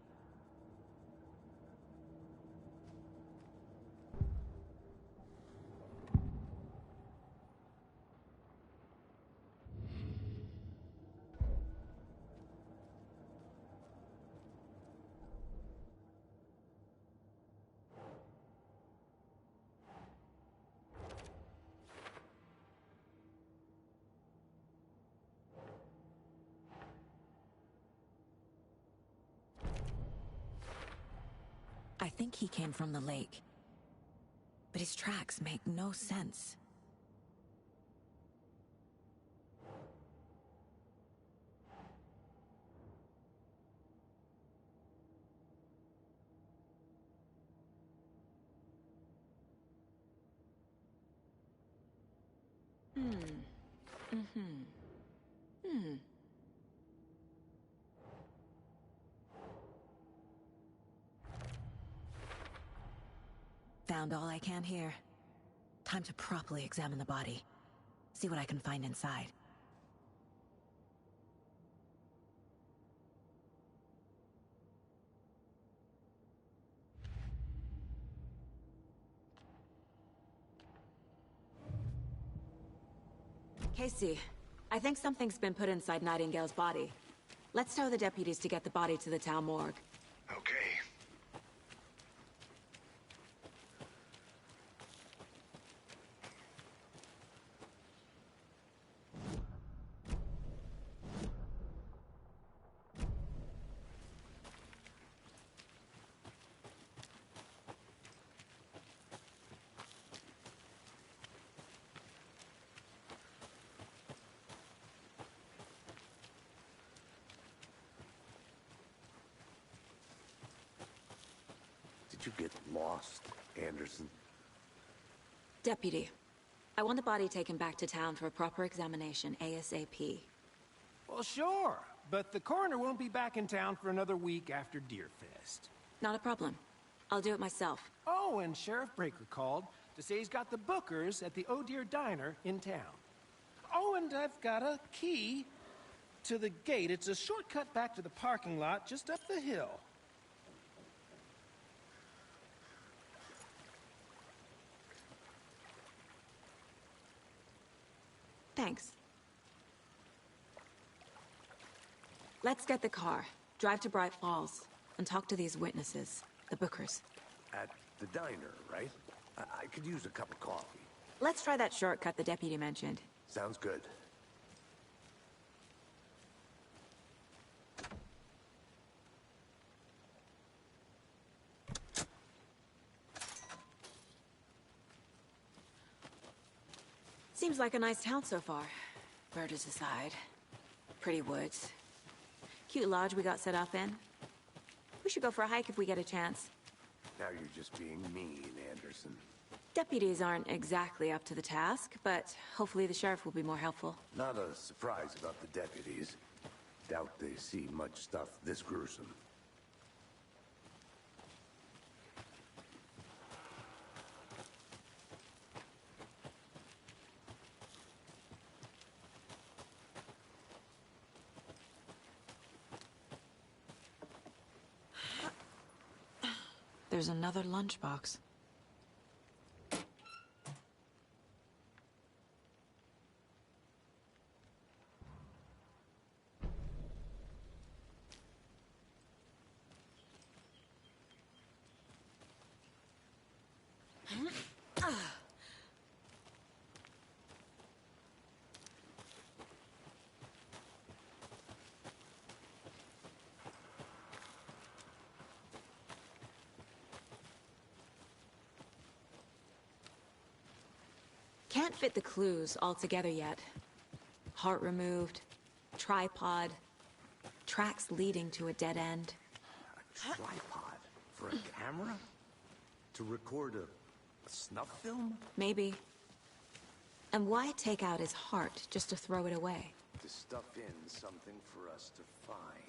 I think he came from the lake. But his tracks make no sense. Found all I can here. Time to properly examine the body. See what I can find inside. Casey, I think something's been put inside Nightingale's body. Let's tell the deputies to get the body to the town morgue. Okay. Did you get lost, Anderson? Deputy, I want the body taken back to town for a proper examination, ASAP. Well, sure, but the coroner won't be back in town for another week after Deerfest. Not a problem. I'll do it myself. Oh, and Sheriff Breaker called to say he's got the bookers at the Oh Dear Diner in town. Oh, and I've got a key to the gate. It's a shortcut back to the parking lot just up the hill. Thanks. Let's get the car, drive to Bright Falls, and talk to these witnesses, the bookers. At the diner, right? I could use a cup of coffee. Let's try that shortcut the deputy mentioned. Sounds good. Seems like a nice town so far. Murders aside. Pretty woods. Cute lodge we got set up in. We should go for a hike if we get a chance. Now you're just being mean, Anderson. Deputies aren't exactly up to the task, but hopefully the sheriff will be more helpful. Not a surprise about the deputies. Doubt they see much stuff this gruesome. There's another lunchbox. Can't fit the clues all together yet. Heart removed, tripod, tracks leading to a dead end. A tripod? For a camera? To record a snuff film? Maybe. And why take out his heart just to throw it away? To stuff in something for us to find.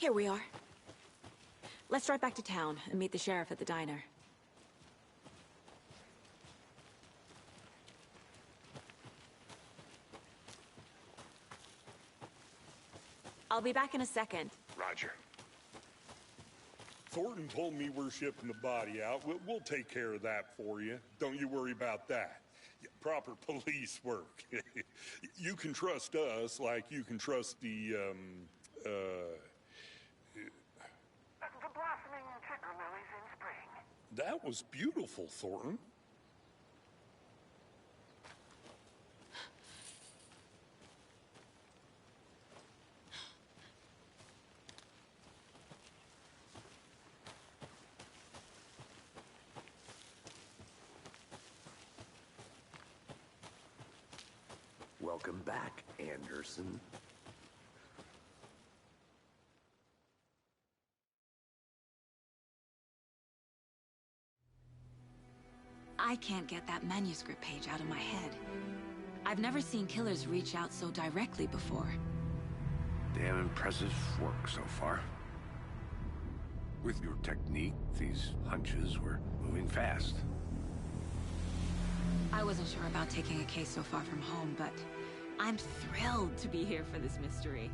Here we are. Let's drive back to town and meet the sheriff at the diner. I'll be back in a second. Roger. Thornton told me we're shipping the body out. We'll take care of that for you. Don't you worry about that. Proper police work. You can trust us like you can trust the blossoming ticker lilies in spring. That was beautiful, Thornton. Welcome back, Anderson. I can't get that manuscript page out of my head. I've never seen killers reach out so directly before. Damn impressive work so far. With your technique, these hunches were moving fast. I wasn't sure about taking a case so far from home, but I'm thrilled to be here for this mystery.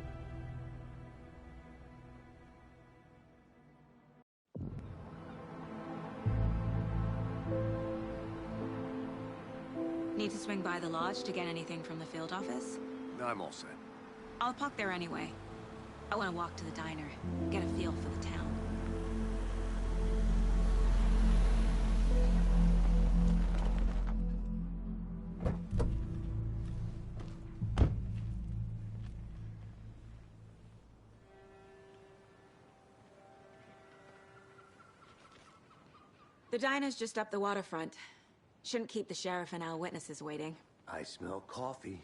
Need to swing by the lodge to get anything from the field office? I'm all set. I'll park there anyway. I want to walk to the diner, get a feel for the town. The diner's just up the waterfront. Shouldn't keep the sheriff and our witnesses waiting. I smell coffee.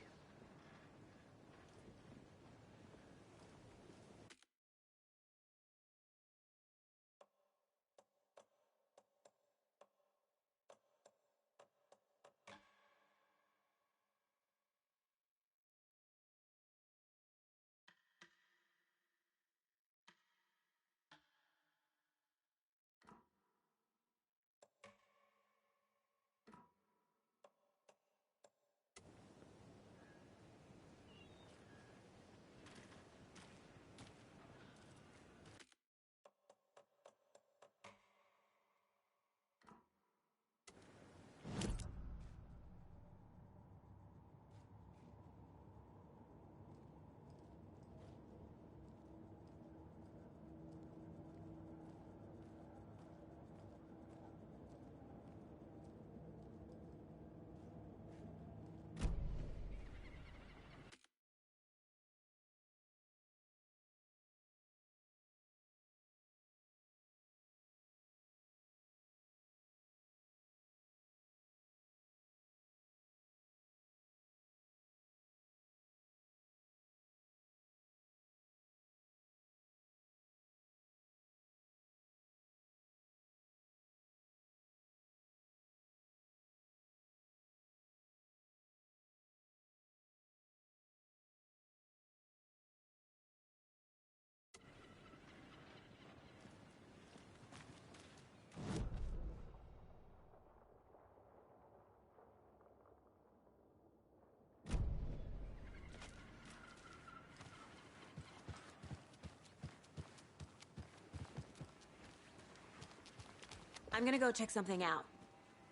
I'm gonna go check something out.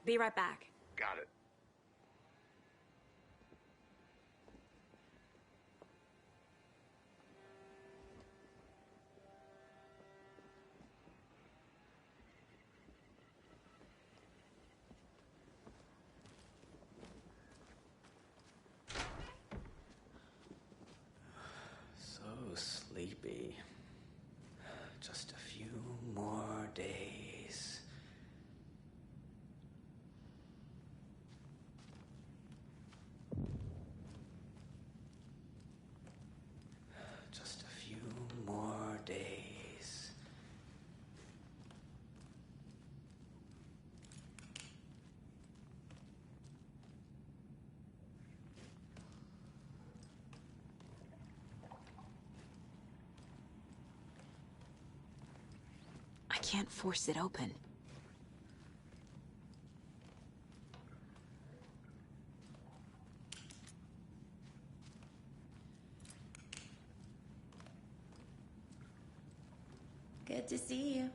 Be right back. Got it. So sleepy. Just a few more days. can't force it open. Good to see you.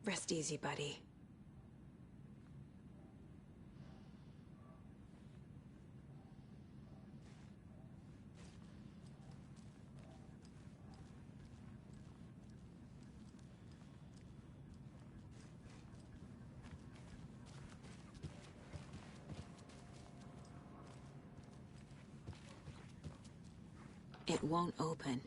Rest easy, buddy. It won't open.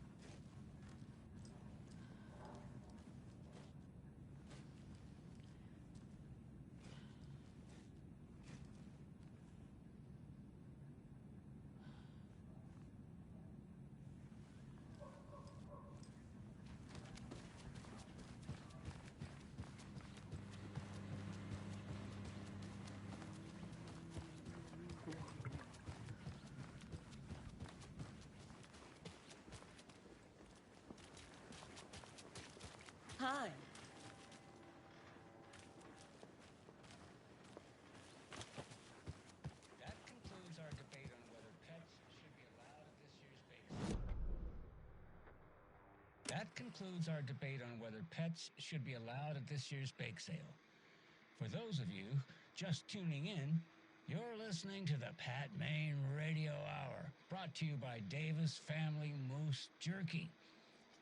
Hi. That concludes our debate on whether pets should be allowed at this year's bake. That concludes our debate on whether pets should be allowed at this year's bake sale. For those of you just tuning in, you're listening to the Pat Maine Radio Hour, brought to you by Davis Family Moose Jerky.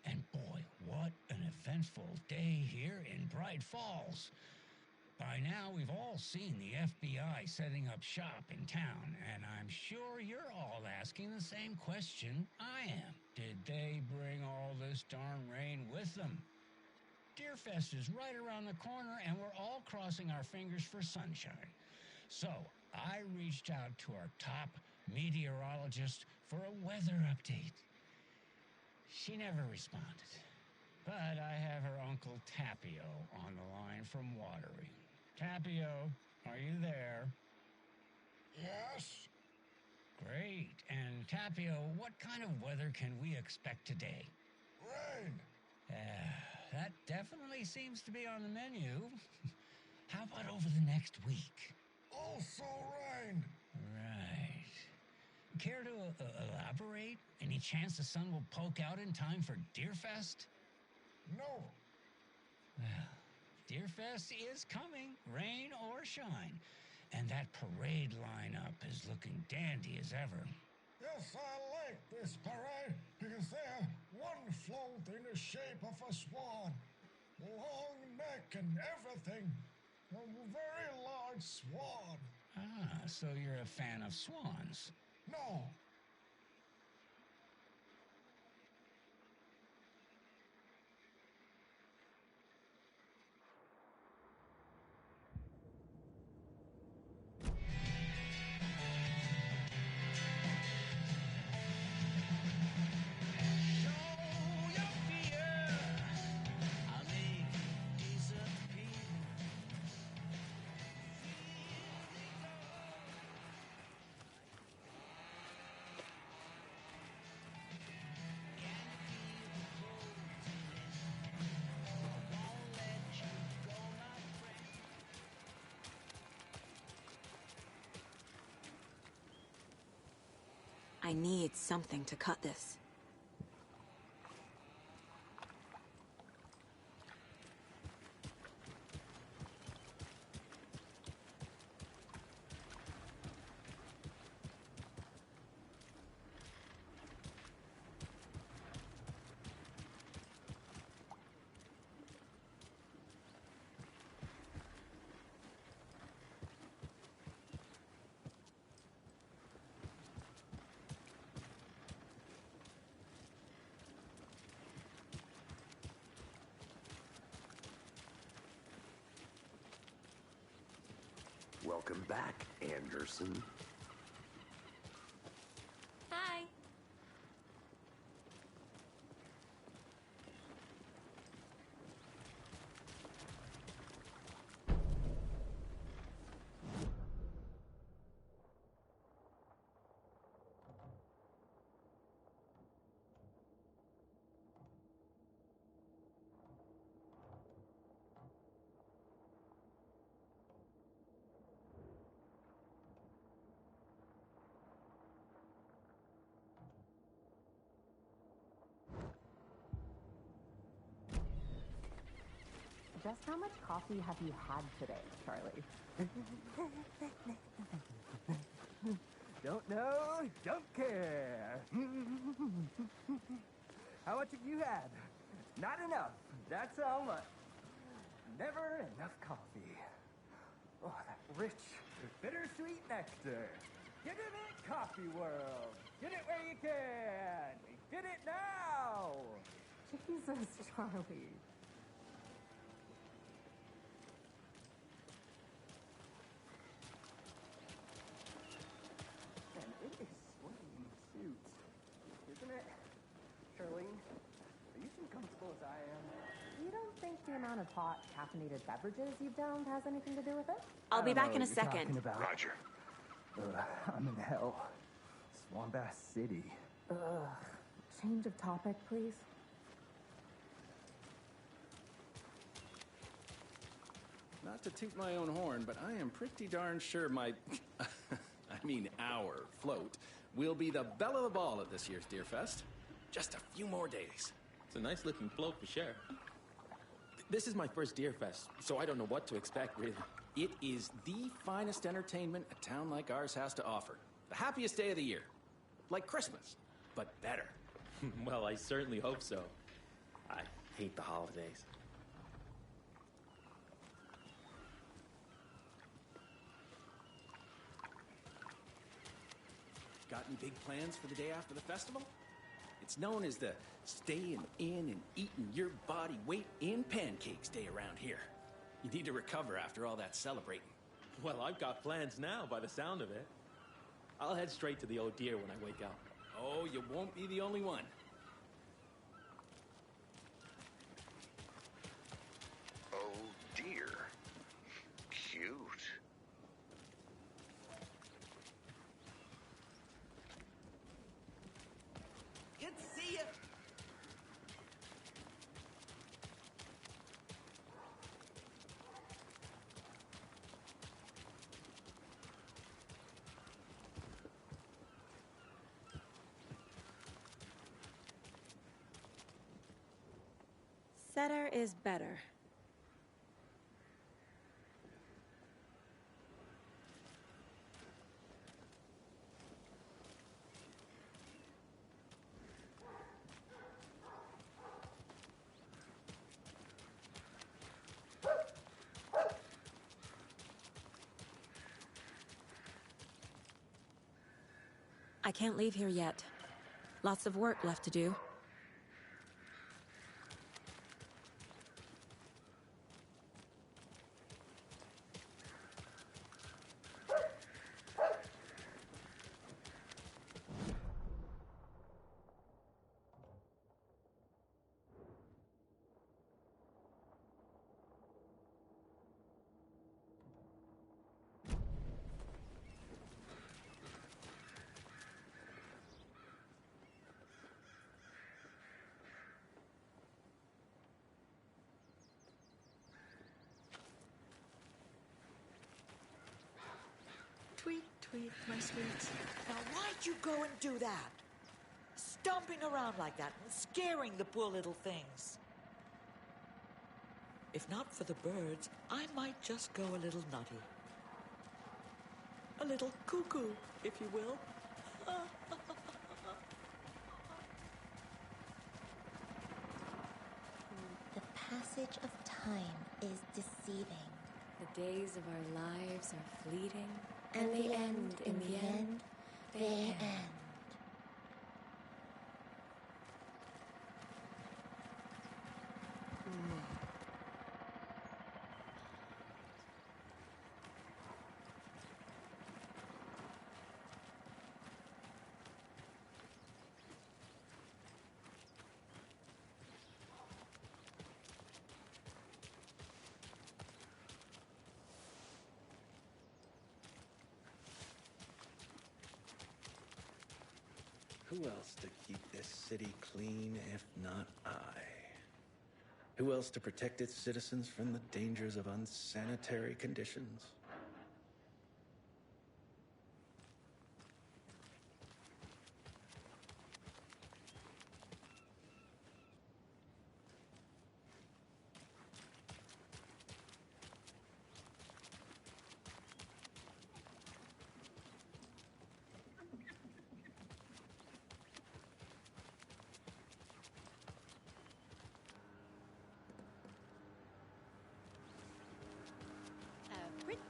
And boy, what an eventful day here in Bright Falls. By now, we've all seen the FBI setting up shop in town, and I'm sure you're all asking the same question I am. Did they bring all this darn rain with them? Deerfest is right around the corner, and we're all crossing our fingers for sunshine. So, I reached out to our top meteorologist for a weather update. She never responded, but I have her Uncle Tapio on the line from Watery. Tapio, are you there? Yes. Great. And Tapio, what kind of weather can we expect today? Rain. That definitely seems to be on the menu. How about over the next week? Also rain. Right. Care to elaborate? Any chance the sun will poke out in time for Deerfest? No. Well, Deerfest is coming, rain or shine. And that parade lineup is looking dandy as ever. Yes, I like this parade because they're one float in the shape of a swan. Long neck and everything. A very large swan. Ah, so you're a fan of swans? No. I need something to cut this. Welcome back, Anderson. Hi. Just how much coffee have you had today, Charlie? Don't know, don't care. How much have you had? Not enough. That's how much. Never enough coffee. Oh, that rich, bittersweet nectar. Get in it, coffee world. Get it where you can. Get it now. Jesus, Charlie. And it is swinging suit, isn't it? Charlene, are you as comfortable as I am? You don't think the amount of hot caffeinated beverages you've downed has anything to do with it? I'll be back in a I don't know what you're second. talking about. Roger. I'm in hell. Swamp Ass City. Change of topic, please. Not to toot my own horn, but I am pretty darn sure my... our float will be the belle of the ball at this year's Deerfest. Just a few more days. It's a nice looking float for sure. This is my first Deerfest, so I don't know what to expect, really. It is the finest entertainment a town like ours has to offer. The happiest day of the year. Like Christmas, but better. Well, I certainly hope so. I hate the holidays. Got any big plans for the day after the festival? It's known as the staying in and eating your body weight in pancakes day around here. You need to recover after all that celebrating. Well, I've got plans now by the sound of it. I'll head straight to the Old Deer when I wake up. Oh, you won't be the only one. Oh dear. Cute. Good to see you. Setter is better. I can't leave here yet. Lots of work left to do. Tweet, tweet, my sweets. Now, why'd you go and do that? Stomping around like that and scaring the poor little things. If not for the birds, I might just go a little nutty. A little cuckoo, if you will. The passage of time is deceiving. The days of our lives are fleeting. And the end, in the end, they end. Who else to keep this city clean if not I? Who else to protect its citizens from the dangers of unsanitary conditions?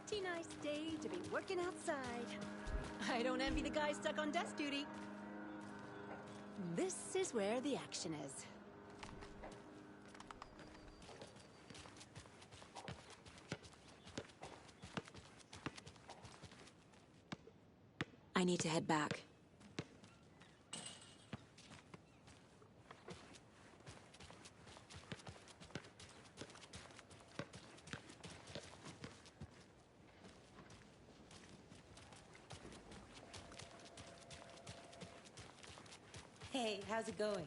Pretty nice day to be working outside. I don't envy the guy stuck on desk duty. This is where the action is. I need to head back. Hey, how's it going?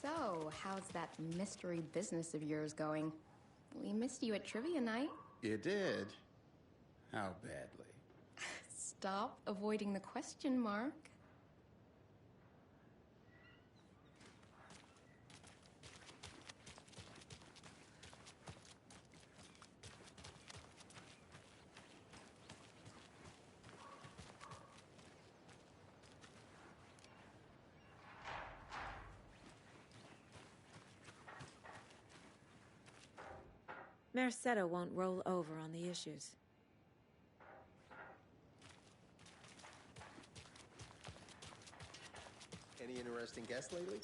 So, how's that mystery business of yours going? We missed you at trivia night. You did? How badly? Stop avoiding the question, Mark. Mercado won't roll over on the issues. Any interesting guests lately?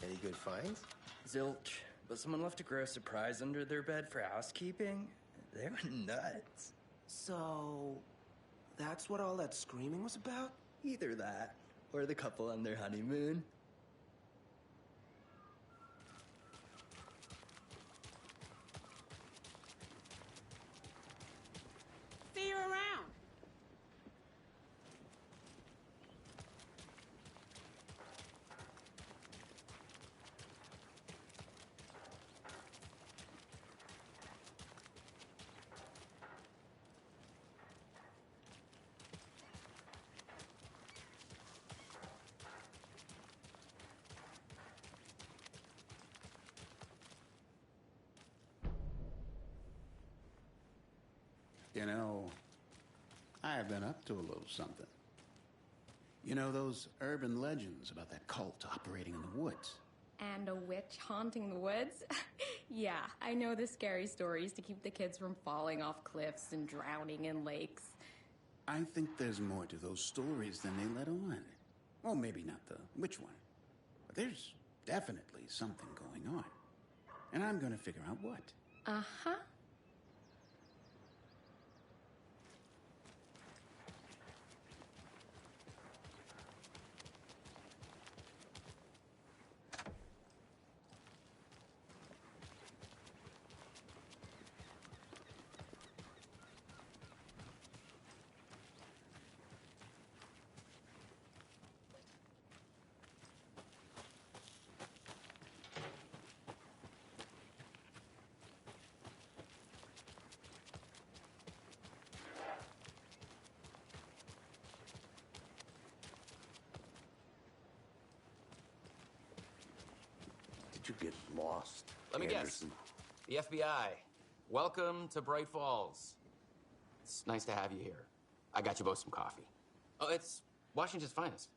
Any good finds? Zilch, but someone left a gross surprise under their bed for housekeeping? They were nuts. So, that's what all that screaming was about? Either that, or the couple on their honeymoon. See you around. You know, I've been up to a little something. You know those urban legends about that cult operating in the woods? And a witch haunting the woods? Yeah, I know the scary stories to keep the kids from falling off cliffs and drowning in lakes. I think there's more to those stories than they let on. Well, maybe not the witch one. But there's definitely something going on. And I'm gonna figure out what. Uh-huh. Did you get lost? Let me Anderson? guess. The FBI. Welcome to Bright Falls. It's nice to have you here. I got you both some coffee. Oh, it's Washington's finest.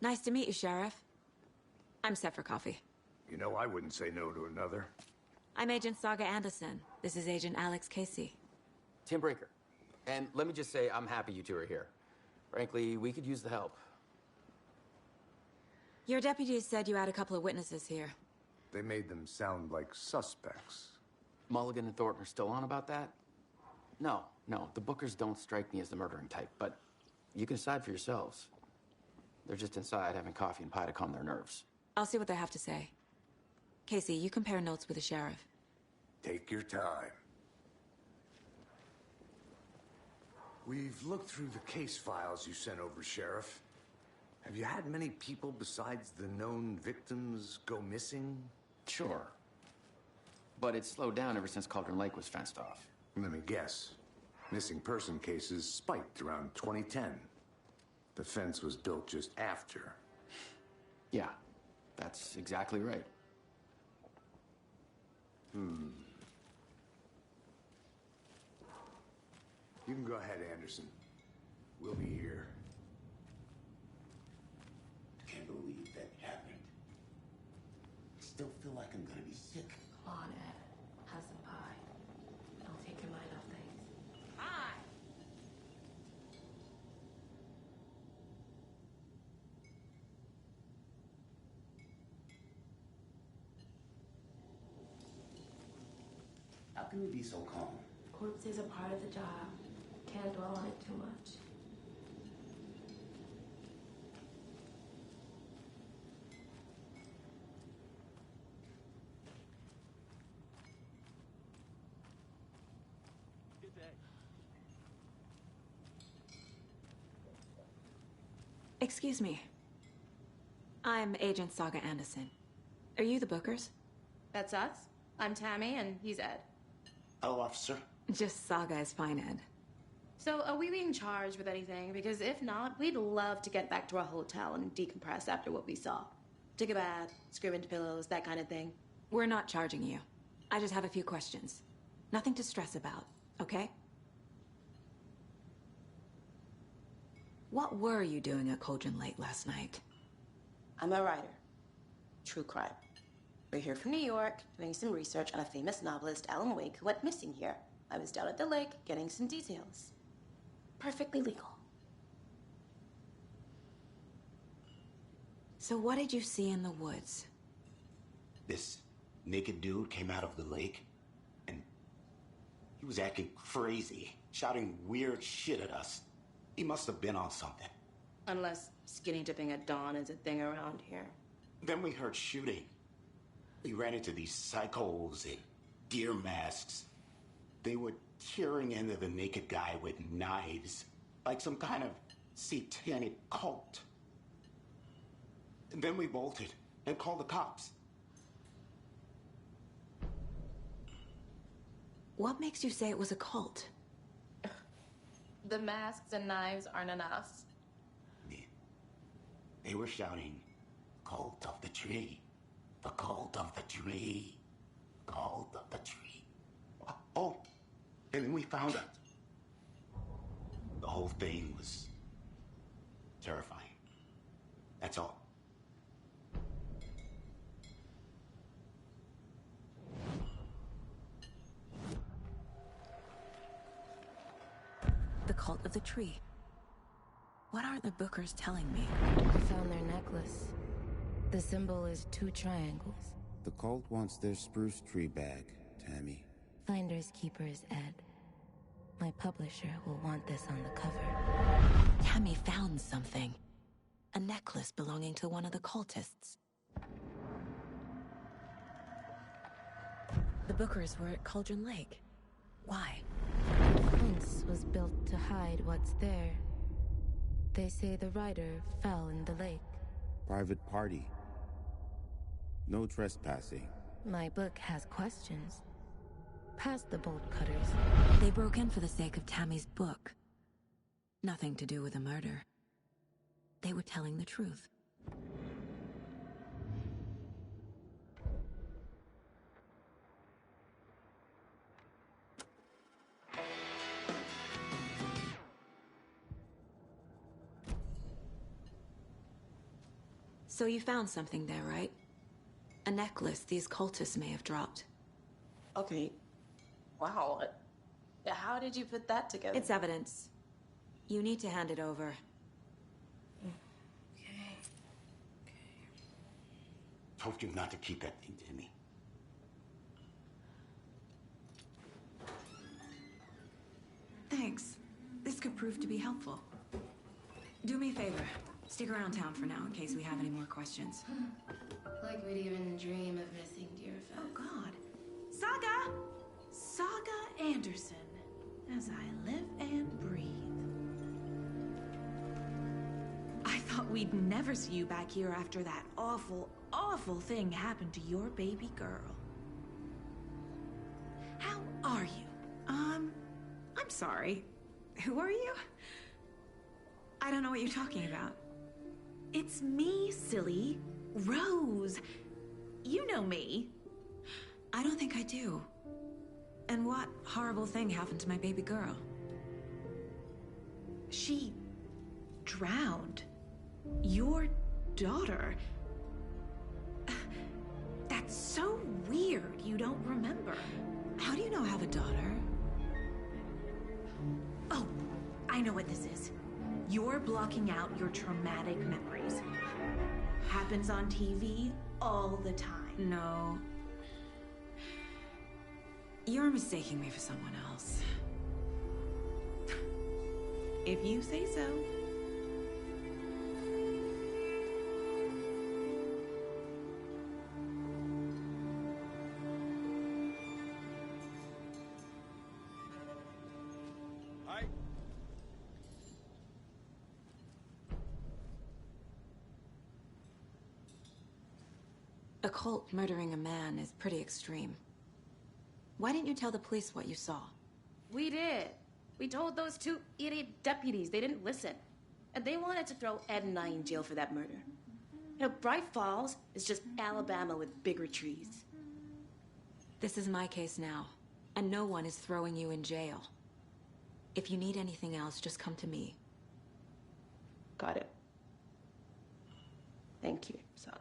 Nice to meet you, Sheriff. I'm set for coffee. You know, I wouldn't say no to another. I'm Agent Saga Anderson. This is Agent Alex Casey. Tim Brinker. And let me just say, I'm happy you two are here. Frankly, we could use the help. Your deputies said you had a couple of witnesses here. They made them sound like suspects. Mulligan and Thornton are still on about that? No, the Bookers don't strike me as the murdering type, but you can decide for yourselves. They're just inside having coffee and pie to calm their nerves. I'll see what they have to say. Casey, you compare notes with the sheriff. Take your time. We've looked through the case files you sent over, Sheriff. Have you had many people besides the known victims go missing? Sure. But it's slowed down ever since Cauldron Lake was fenced off. Let me guess. Missing person cases spiked around 2010. The fence was built just after. Yeah, that's exactly right. You can go ahead, Anderson. We'll be here. Can't believe that happened. Still feel like I'm gonna be sick. Come on, Ed. Have some pie. It'll take your mind off things. Hi! How can you be so calm? Corpses are part of the job. Can't dwell on it too much. Good day. Excuse me. I'm Agent Saga Anderson. Are you the Bookers? That's us. I'm Tammy, and he's Ed. Hello, officer. Just Saga is fine, Ed. So, are we being charged with anything? Because if not, we'd love to get back to our hotel and decompress after what we saw. Take a bath, scream into pillows, that kind of thing. We're not charging you. I just have a few questions. Nothing to stress about, okay? What were you doing at Cauldron Lake last night? I'm a writer. True crime. We're here from New York, doing some research on a famous novelist, Alan Wake, who went missing here. I was down at the lake, getting some details. Perfectly legal. So what did you see in the woods? This naked dude came out of the lake, and he was acting crazy, shouting weird shit at us. He must have been on something. Unless skinny dipping at dawn is a thing around here. Then we heard shooting. We ran into these psychos in deer masks. They were tearing into the naked guy with knives, like some kind of satanic cult. And then we bolted and called the cops. What makes you say it was a cult? The masks and knives aren't enough. They were shouting, "Cult of the tree. The cult of the tree. Cult of the tree." Oh, and then we found out. The whole thing was terrifying. That's all. The cult of the tree. What aren't the Bookers telling me? I found their necklace. The symbol is 2 triangles. The cult wants their spruce tree back, Tammy. Finders keepers, Ed. My publisher will want this on the cover. Tammy found something. A necklace belonging to one of the cultists. The Bookers were at Cauldron Lake. Why? The fence was built to hide what's there. They say the rider fell in the lake. Private party. No trespassing. My book has questions. Past the bolt cutters. They broke in for the sake of Tammy's book. Nothing to do with a murder. They were telling the truth. So you found something there, right? A necklace these cultists may have dropped. Okay. Wow. How did you put that together? It's evidence. You need to hand it over. told you not to keep that thing to me. Thanks. This could prove to be helpful. Do me a favor. Stick around town for now in case we have any more questions. Like we'd even dream of missing Deerfest. Oh, God. Saga! Saga Anderson. As I live and breathe. I thought we'd never see you back here after that awful, awful thing happened to your baby girl. How are you? I'm sorry. Who are you? I don't know what you're talking about. It's me, silly. Rose. You know me. I don't think I do. And what horrible thing happened to my baby girl? She drowned. Your daughter. That's so weird you don't remember. How do you know I have a daughter? Oh, I know what this is. You're blocking out your traumatic memories. Happens on TV all the time. No. You're mistaking me for someone else. If you say so. Hi. A cult murdering a man is pretty extreme. Why didn't you tell the police what you saw? We did. We told those two idiot deputies. They didn't listen. And they wanted to throw Ed and I in jail for that murder. You know, Bright Falls is just Alabama with bigger trees. This is my case now, and no one is throwing you in jail. If you need anything else, just come to me. Got it. Thank you, Saga.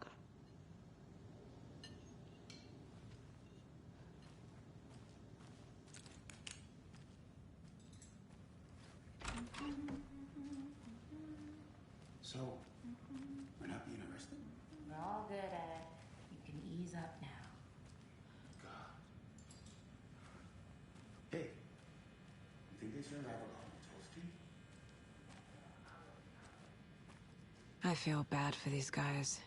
So, we're not being arrested? We're all good, Ed. You can ease up now. God. Hey, you think they serve avocado toasty? I feel bad for these guys.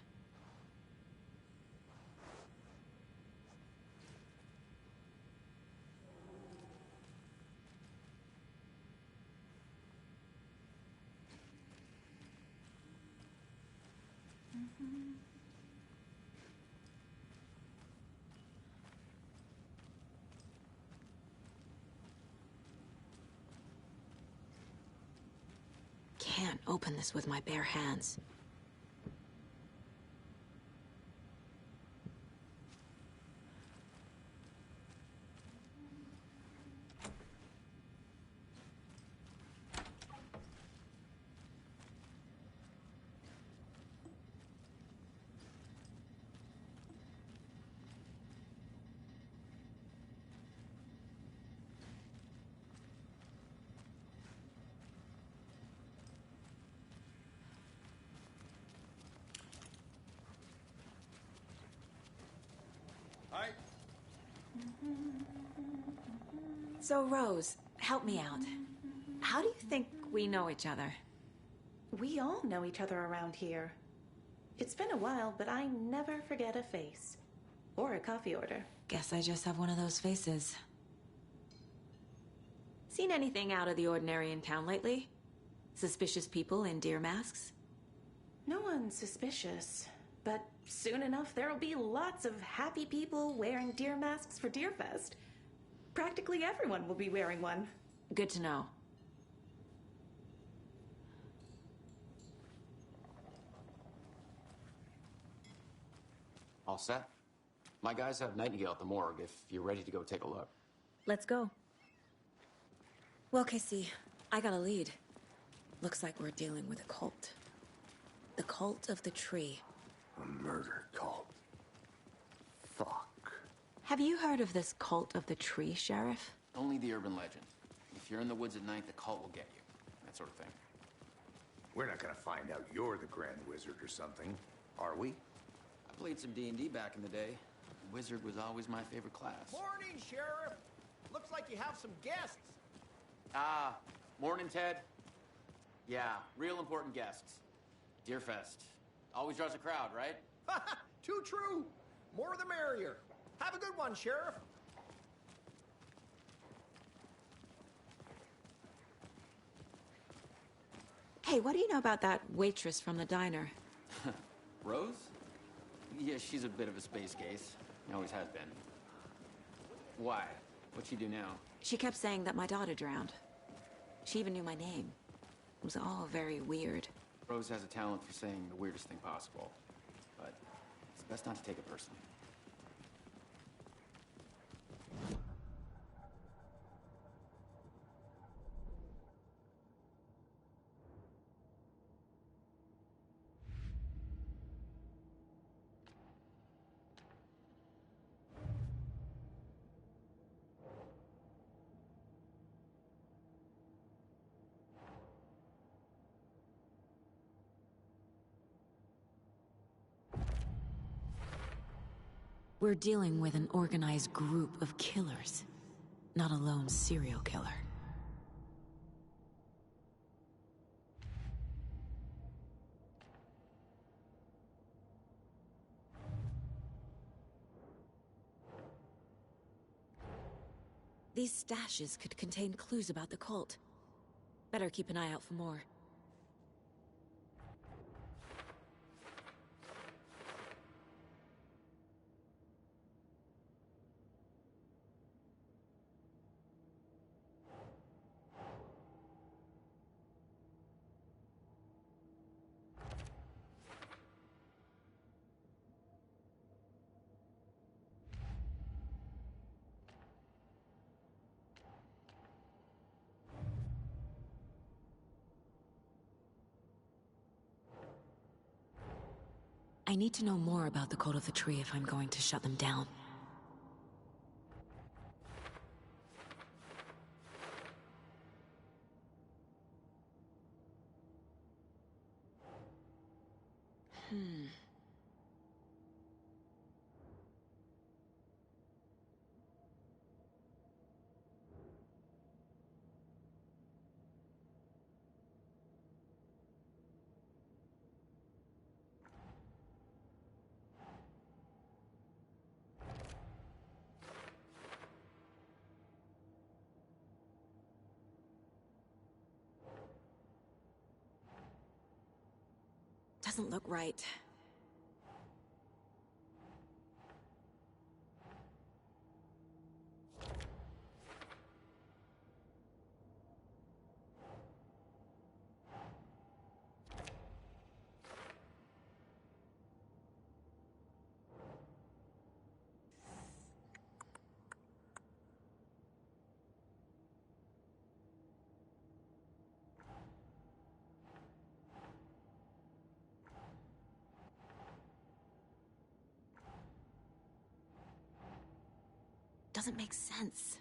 Can't open this with my bare hands. Hi. So, Rose, help me out. How do you think we know each other? We all know each other around here. It's been a while, but I never forget a face. Or a coffee order. Guess I just have one of those faces. Seen anything out of the ordinary in town lately? Suspicious people in deer masks? No one's suspicious. But soon enough, there'll be lots of happy people wearing deer masks for Deerfest. Practically everyone will be wearing one. Good to know. All set? My guys have Nightingale at the morgue if you're ready to go take a look. Let's go. Well, Casey, I got a lead. Looks like we're dealing with a cult. The cult of the tree. A murder cult. Fuck. Have you heard of this cult of the tree, Sheriff? Only the urban legend. If you're in the woods at night, the cult will get you. That sort of thing. We're not gonna find out you're the Grand Wizard or something, are we? Played some D&D back in the day. Wizard was always my favorite class. Morning, Sheriff. Looks like you have some guests. Ah, morning, Ted. Yeah, real important guests. Deerfest. Always draws a crowd, right? Too true. More the merrier. Have a good one, Sheriff. Hey, what do you know about that waitress from the diner? Rose? Yeah, she's a bit of a space case. Always has been. Why? What'd she do now? She kept saying that my daughter drowned. She even knew my name. It was all very weird. Rose has a talent for saying the weirdest thing possible. But it's best not to take it personally. We're dealing with an organized group of killers, not a lone serial killer. These stashes could contain clues about the cult. Better keep an eye out for more. I need to know more about the Cult of the Tree if I'm going to shut them down. Doesn't look right. Doesn't make sense.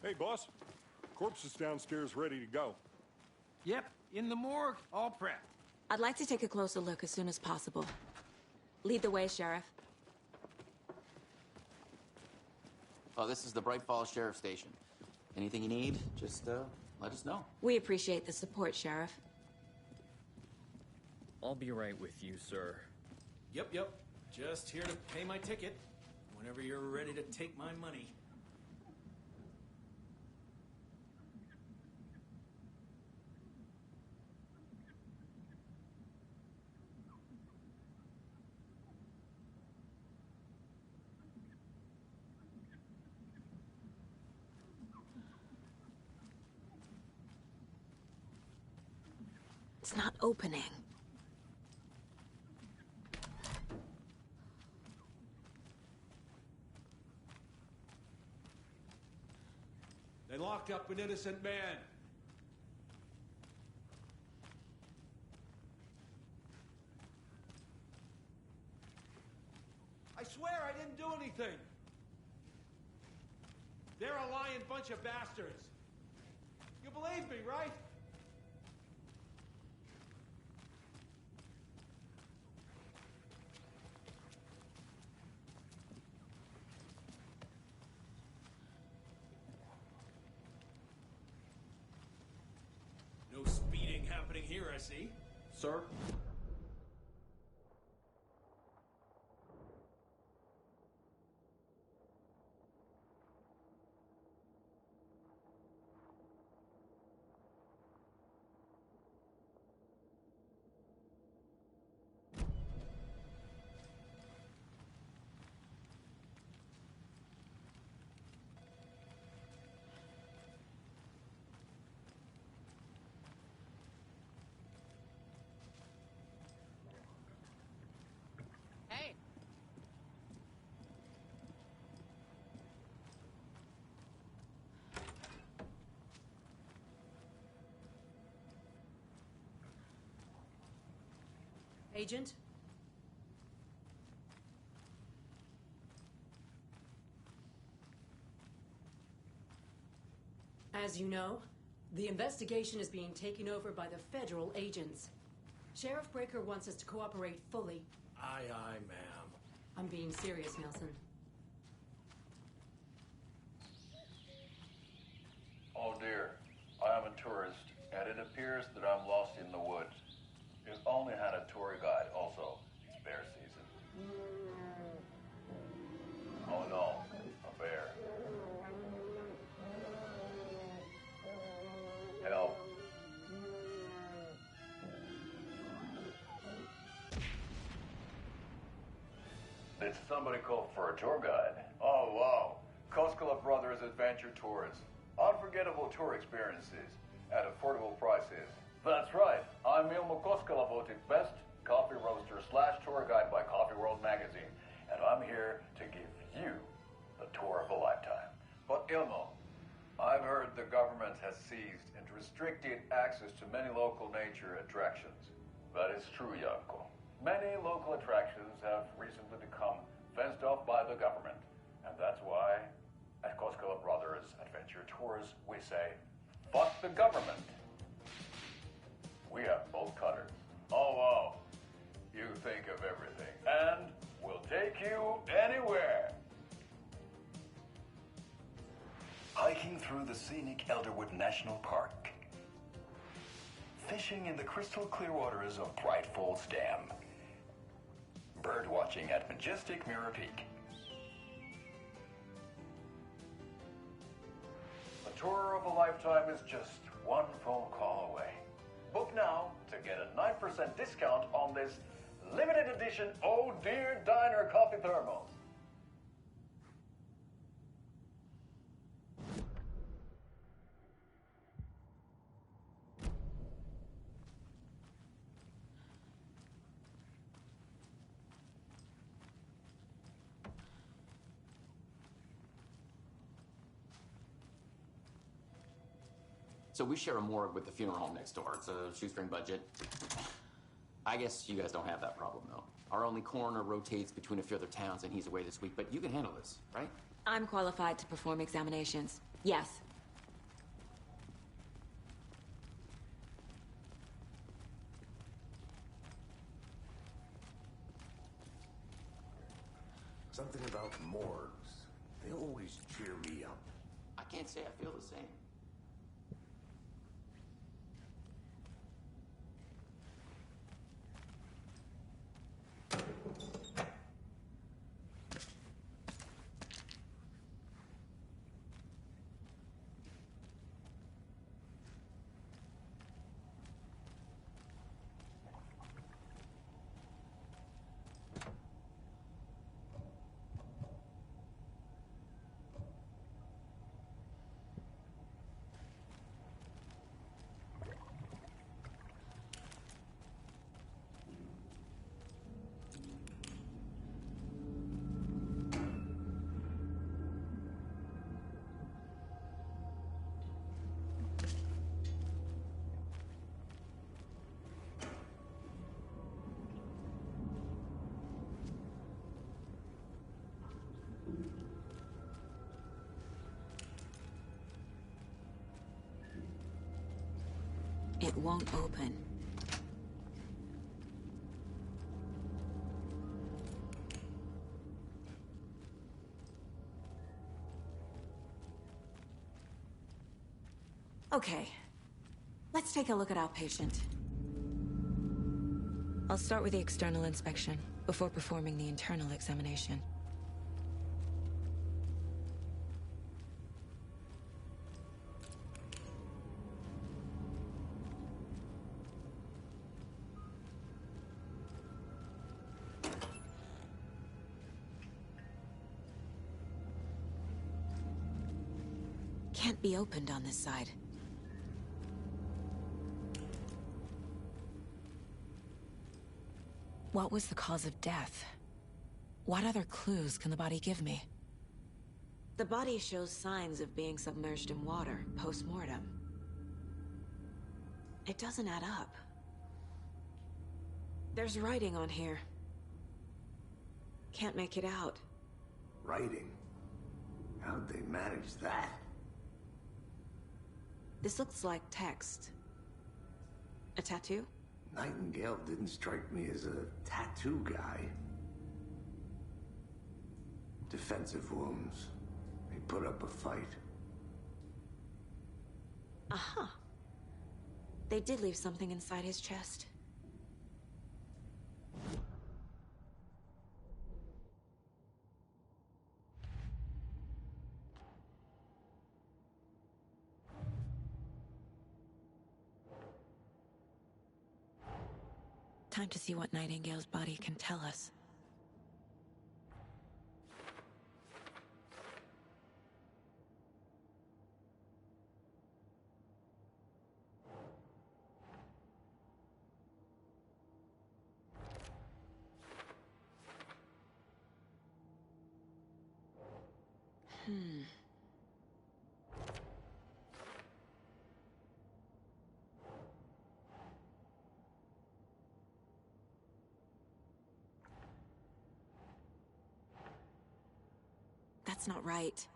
Hey, boss. Corpse is downstairs ready to go. Yep, in the morgue, all prepped. I'd like to take a closer look as soon as possible. Lead the way, Sheriff. Oh, this is the Bright Falls Sheriff Station. Anything you need, just let us know. We appreciate the support, Sheriff. I'll be right with you, sir. Yep. Just here to pay my ticket. Whenever you're ready to take my money. It's not opening. They locked up an innocent man. I swear I didn't do anything. They're a lying bunch of bastards. You believe me, right? No speeding happening here, I see. Sir? Hey. Agent? As you know, the investigation is being taken over by the federal agents. Sheriff Breaker wants us to cooperate fully. Aye, aye, ma'am. I'm being serious, Nelson. Oh dear, I am a tourist, and it appears that I'm lost in the woods. You've only had a tour guide also. It's bear season. Oh no, a bear. Help. Did somebody call for a tour guide? Oh wow, Koskela Brothers Adventure Tours. Unforgettable tour experiences at affordable prices. That's right, I'm Ilmo Koskela, voted best coffee roaster / tour guide by Coffee World magazine, and I'm here to give you the tour of a lifetime. But Ilmo, I've heard the government has seized and restricted access to many local nature attractions. That is true, Janko. Many local attractions have recently become fenced off by the government, and that's why at Koskela Brothers Adventure Tours we say, fuck the government. We have bolt cutters. Oh wow, you think of everything, and we'll take you anywhere. Hiking through the scenic Elderwood National Park. Fishing in the crystal clear waters of Bright Falls Dam. Bird watching at majestic Mirror Peak. A tour of a lifetime is just one phone call away. Book now to get a 9% discount on this limited edition Oh Dear Diner coffee thermos. So we share a morgue with the funeral home next door. It's a shoestring budget. I guess you guys don't have that problem, though. Our only coroner rotates between a few other towns, and he's away this week, but you can handle this, right? I'm qualified to perform examinations. Yes. Something about morgues. They always cheer me up. I can't say I feel the same. It won't open. Okay. Let's take a look at our patient. I'll start with the external inspection before performing the internal examination. Can't be opened on this side. What was the cause of death? What other clues can the body give me? The body shows signs of being submerged in water post-mortem. It doesn't add up. There's writing on here. Can't make it out. Writing? How'd they manage that? This looks like text. A tattoo? Nightingale didn't strike me as a tattoo guy. Defensive wounds. He put up a fight. Aha. They did leave something inside his chest. Time to see what Nightingale's body can tell us. That's not right.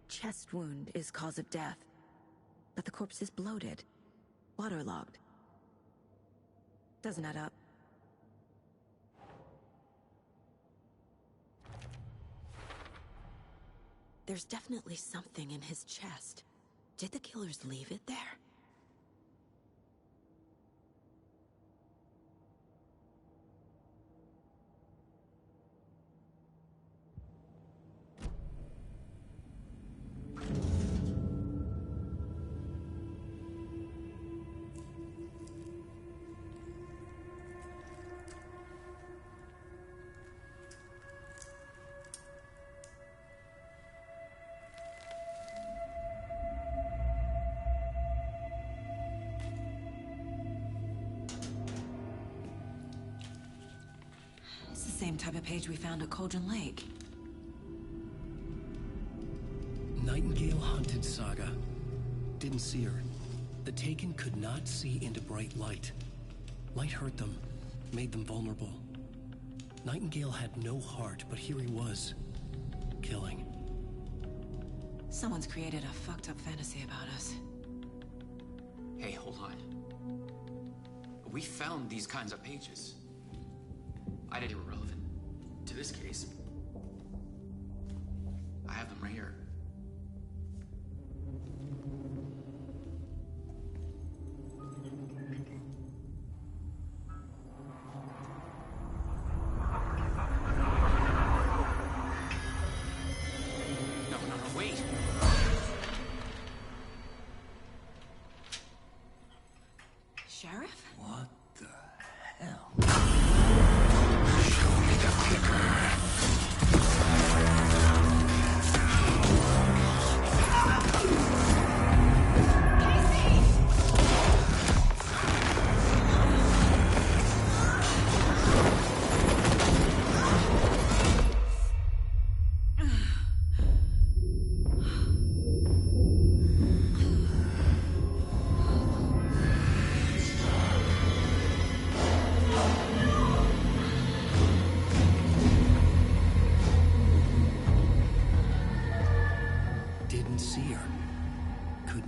Chest wound is cause of death, but the corpse is bloated, waterlogged. Doesn't add up. There's definitely something in his chest. Did the killers leave it there? Same type of page we found at Cauldron Lake. Nightingale hunted Saga. Didn't see her. The Taken could not see into bright light. Light hurt them, made them vulnerable. Nightingale had no heart, but here he was, killing. Someone's created a fucked up fantasy about us. Hey, hold on. We found these kinds of pages. I didn't even relevant to this case. I have them right here. No, wait. Sheriff? What the hell?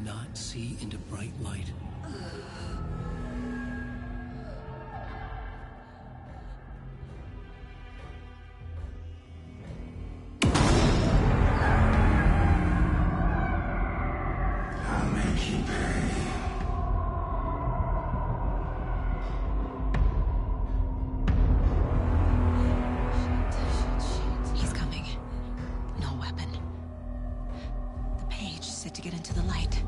not see into bright light. I'll make you pay. He's coming. No weapon. The page set to get into the light.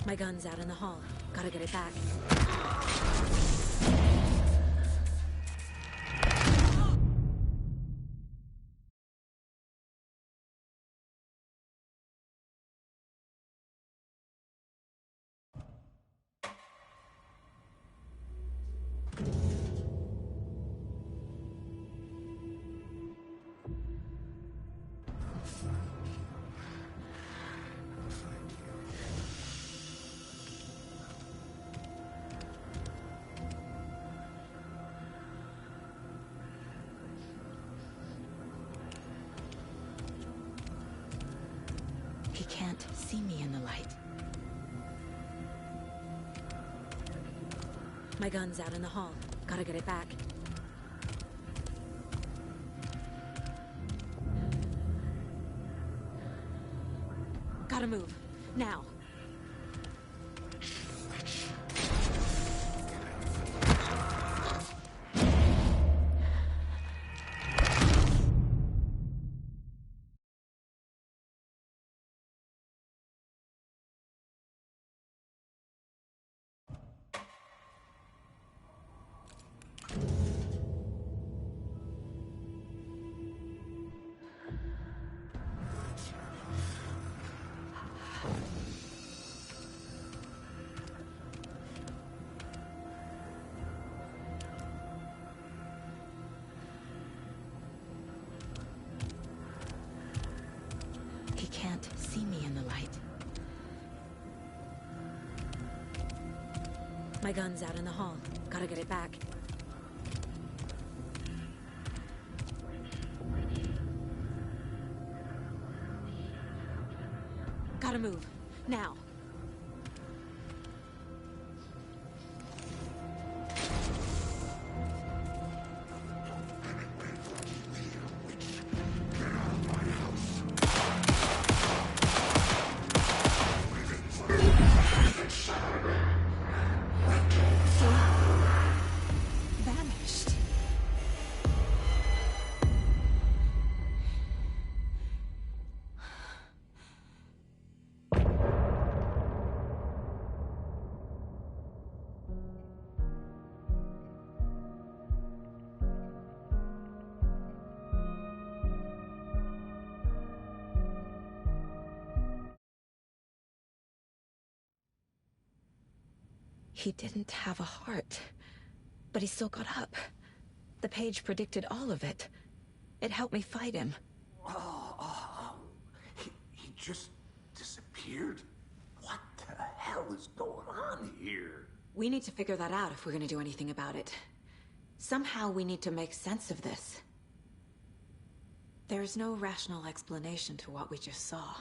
My gun's out in the hall. Gotta get it back. He can't see me in the light. My gun's out in the hall. Gotta get it back. Gotta move. Now. He can't see me in the light. My gun's out in the hall. Gotta get it back. Gotta move. Now. Vanished. He didn't have a heart, but he still got up. The page predicted all of it. It helped me fight him. He just disappeared? What the hell is going on here? We need to figure that out if we're gonna do anything about it. Somehow we need to make sense of this. There's no rational explanation to what we just saw.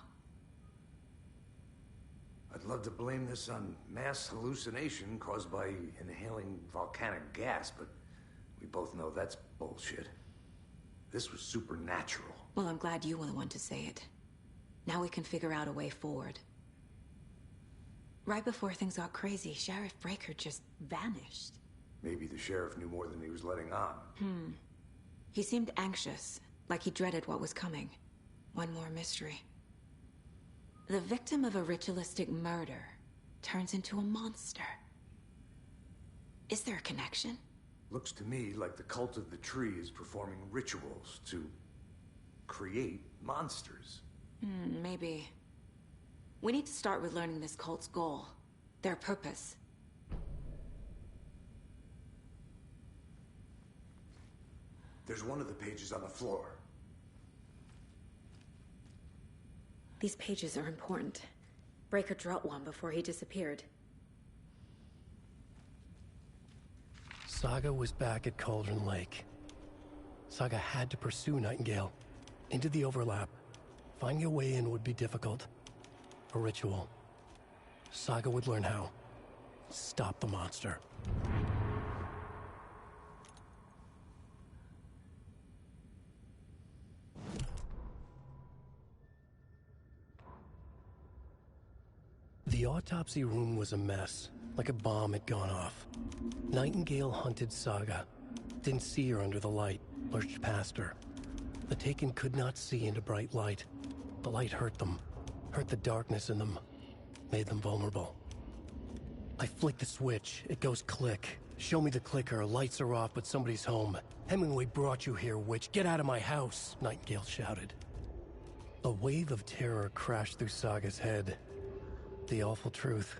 I'd love to blame this on mass hallucination caused by inhaling volcanic gas, but we both know that's bullshit. This was supernatural. Well, I'm glad you were the one to say it. Now we can figure out a way forward. Right before things got crazy, Sheriff Breaker just vanished. Maybe the sheriff knew more than he was letting on. He seemed anxious, like he dreaded what was coming. One more mystery. The victim of a ritualistic murder turns into a monster. Is there a connection? Looks to me like the cult of the tree is performing rituals to create monsters. Maybe. We need to start with learning this cult's goal, their purpose. There's one of the pages on the floor. These pages are important. Breaker dropped one before he disappeared. Saga was back at Cauldron Lake. Saga had to pursue Nightingale into the overlap. Finding a way in would be difficult. A ritual. Saga would learn how. Stop the monster. The autopsy room was a mess, like a bomb had gone off. Nightingale hunted Saga. Didn't see her under the light, lurched past her. The Taken could not see into bright light. The light hurt them, hurt the darkness in them, made them vulnerable. I flick the switch, it goes click. Show me the clicker, lights are off, but somebody's home. Hemingway brought you here, witch. Get out of my house, Nightingale shouted. A wave of terror crashed through Saga's head. The awful truth.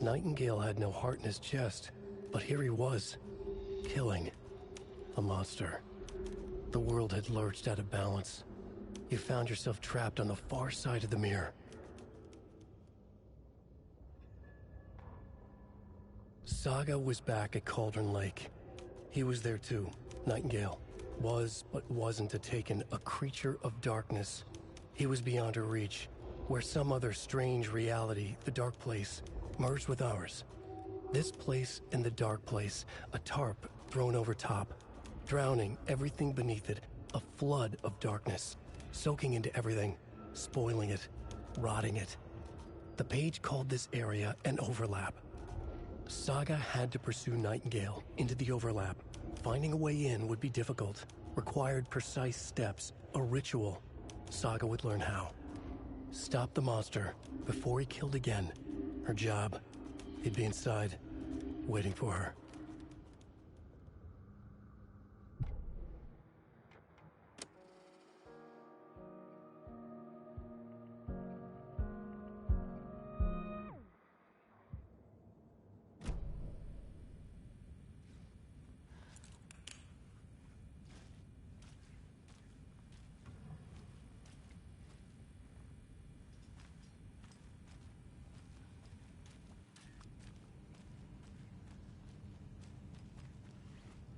Nightingale had no heart in his chest, but here he was, killing a monster. The world had lurched out of balance. You found yourself trapped on the far side of the mirror. Saga was back at Cauldron Lake. He was there too. Nightingale was, but wasn't a Taken, a creature of darkness. He was beyond her reach, where some other strange reality, the dark place, merged with ours. This place and the dark place, a tarp thrown over top, drowning everything beneath it, a flood of darkness, soaking into everything, spoiling it, rotting it. The page called this area an overlap. Saga had to pursue Nightingale into the overlap. Finding a way in would be difficult, required precise steps, a ritual. Saga would learn how. Stop the monster before he killed again. Her job. He'd be inside, waiting for her.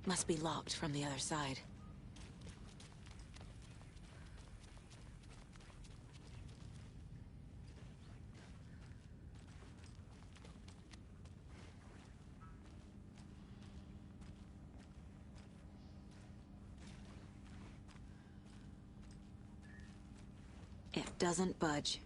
Must be locked from the other side. It doesn't budge.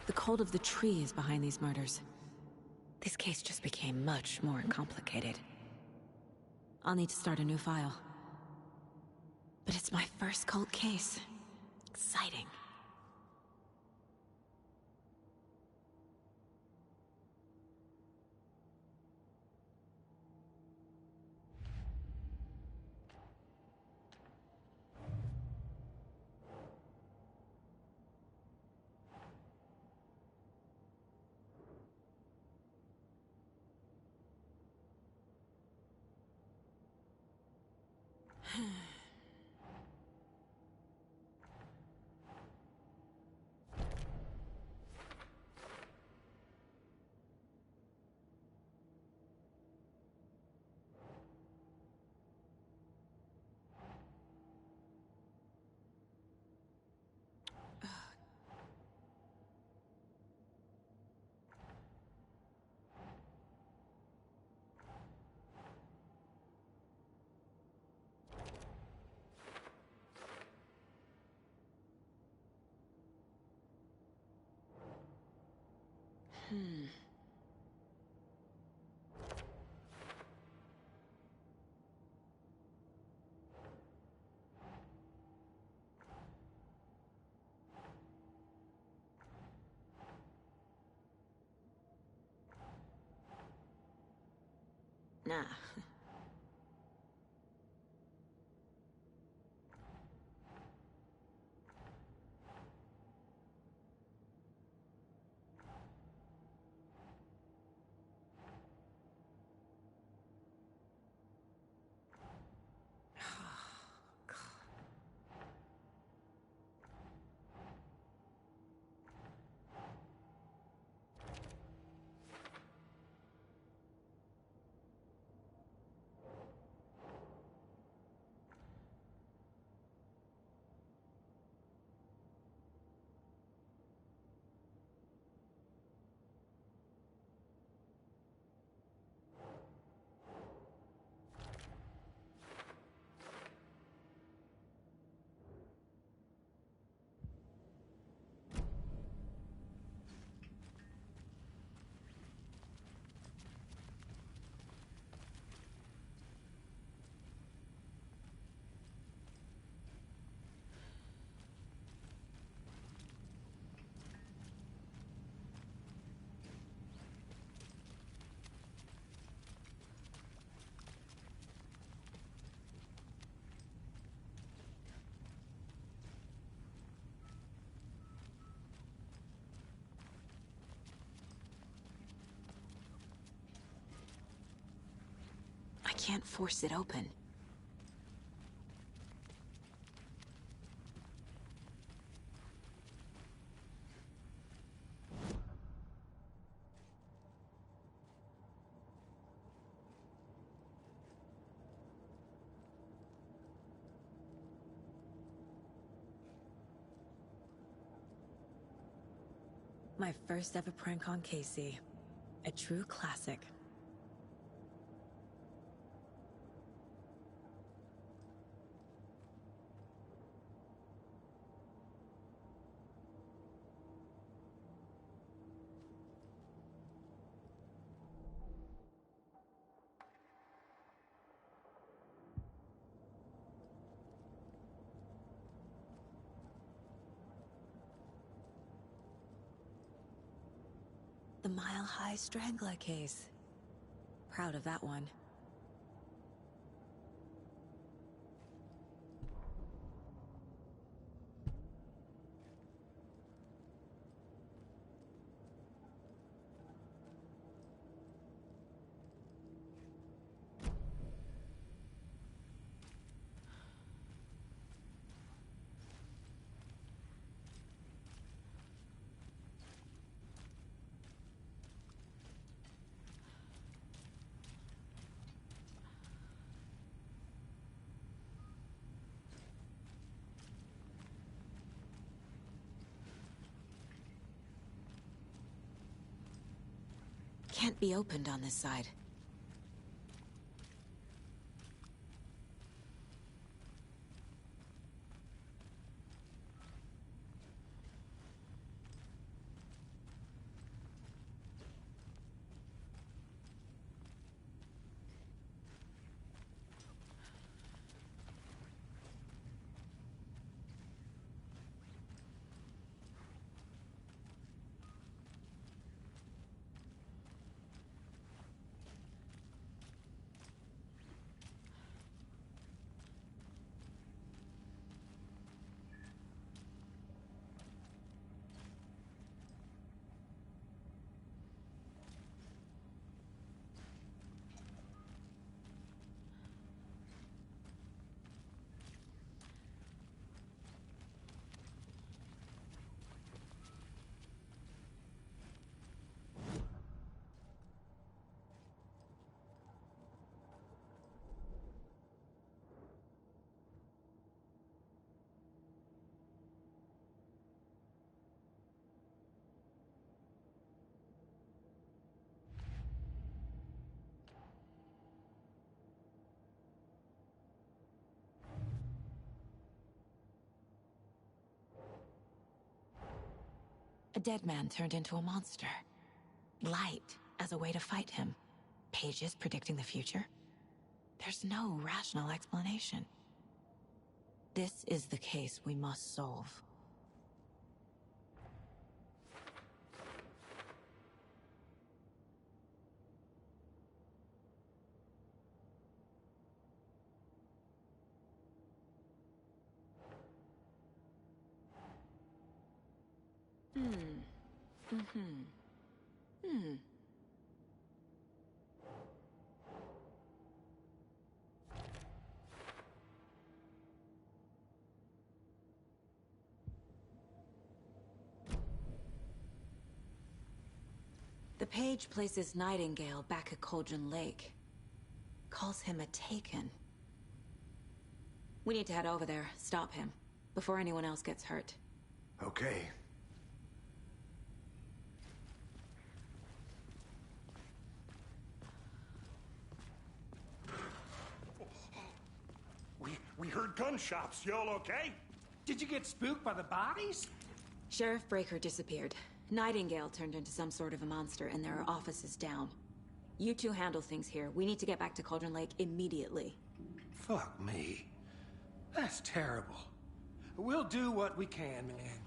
The cult of the tree is behind these murders. This case just became much more complicated. I'll need to start a new file. But it's my first cult case. Exciting. Nah. I can't force it open. My first ever prank on Casey. A true classic. The Mile High Strangler case. Proud of that one. Can't be opened on this side. A dead man turned into a monster. Light as a way to fight him. Pages predicting the future. There's no rational explanation. This is the case we must solve. The page places Nightingale back at Cauldron Lake. Calls him a Taken. We need to head over there, stop him, before anyone else gets hurt. Okay. We heard gunshots. Y'all okay? Did you get spooked by the bodies? Sheriff Breaker disappeared. Nightingale turned into some sort of a monster, and there are offices down. You two handle things here. We need to get back to Cauldron Lake immediately. Fuck me. That's terrible. We'll do what we can, man.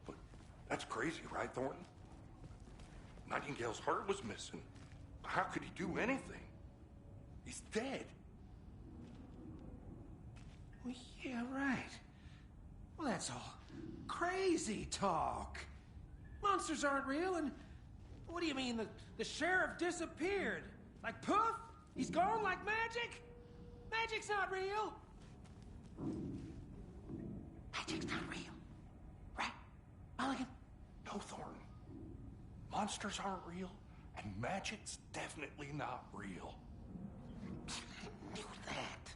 But that's crazy, right, Thornton? Nightingale's heart was missing. How could he do anything? He's dead. Well, yeah, right. Well, that's all crazy talk. Monsters aren't real, and what do you mean the sheriff disappeared? Like poof? He's gone like magic? Magic's not real. Magic's not real. Right, Mulligan? No, Thornton. Monsters aren't real, and magic's definitely not real. Knew that.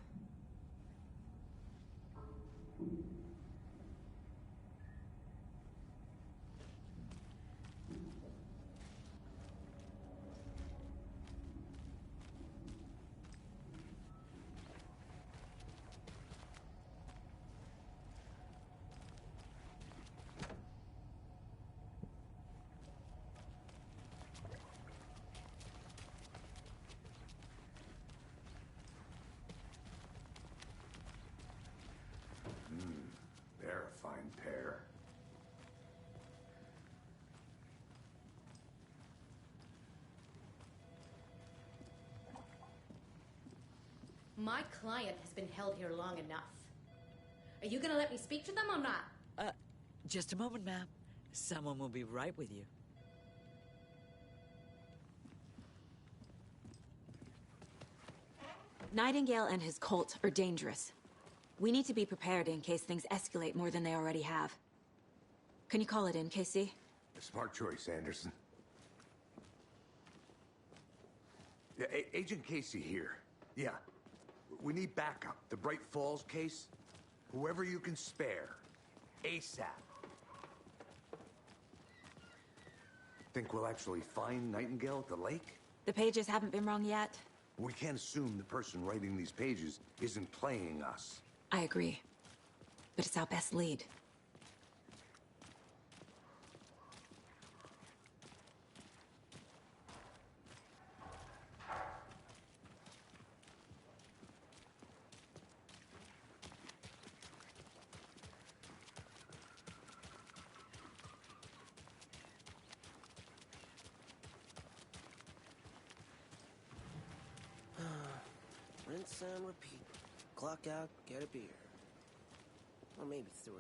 They're a fine pair. My client has been held here long enough. Are you gonna let me speak to them or not? Just a moment, ma'am. Someone will be right with you. Nightingale and his cult are dangerous. We need to be prepared in case things escalate more than they already have. Can you call it in, Casey? A smart choice, Anderson. Yeah, Agent Casey here. Yeah. We need backup. The Bright Falls case. Whoever you can spare. ASAP. Think we'll actually find Nightingale at the lake? The pages haven't been wrong yet. We can't assume the person writing these pages isn't playing us. I agree. But it's our best lead. Rinse and repeat. Clock out, get a beer. Or maybe 3.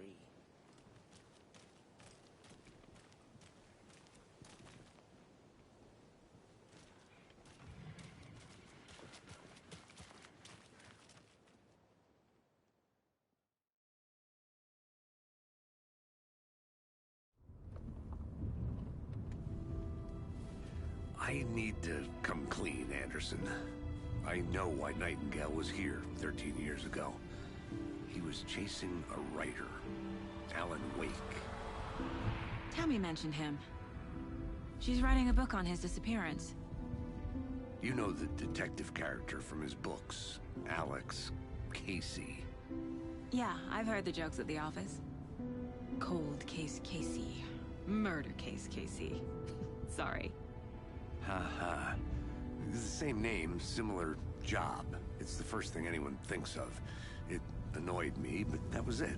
I need to come clean, Anderson. I know why Nightingale was here 13 years ago. He was chasing a writer, Alan Wake. Tammy mentioned him. She's writing a book on his disappearance. You know the detective character from his books, Alex Casey. Yeah, I've heard the jokes at the office. Cold case Casey. Murder case Casey. Sorry. Ha. It's the same name, similar job. It's the first thing anyone thinks of. It annoyed me, but that was it.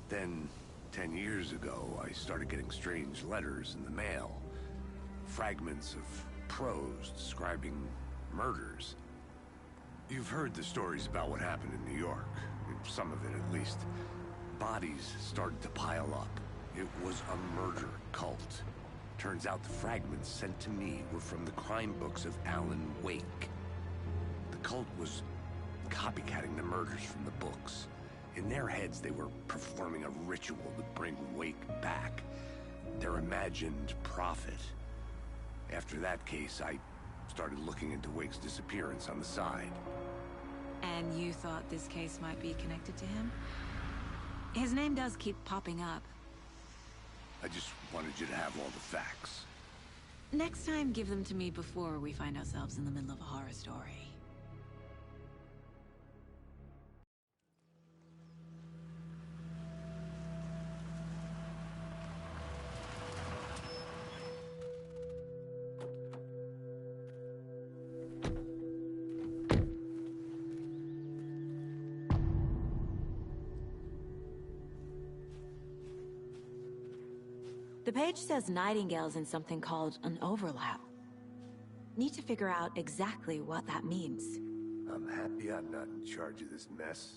Then, 10 years ago, I started getting strange letters in the mail. Fragments of prose describing murders. You've heard the stories about what happened in New York. Some of it, at least. Bodies started to pile up. It was a murder cult. Turns out the fragments sent to me were from the crime books of Alan Wake. The cult was copycatting the murders from the books. In their heads, they were performing a ritual to bring Wake back. Their imagined prophet. After that case, I started looking into Wake's disappearance on the side. And you thought this case might be connected to him? His name does keep popping up. I just wanted you to have all the facts. Next time, give them to me before we find ourselves in the middle of a horror story. The page says Nightingale's in something called an overlap. Need to figure out exactly what that means. I'm happy I'm not in charge of this mess.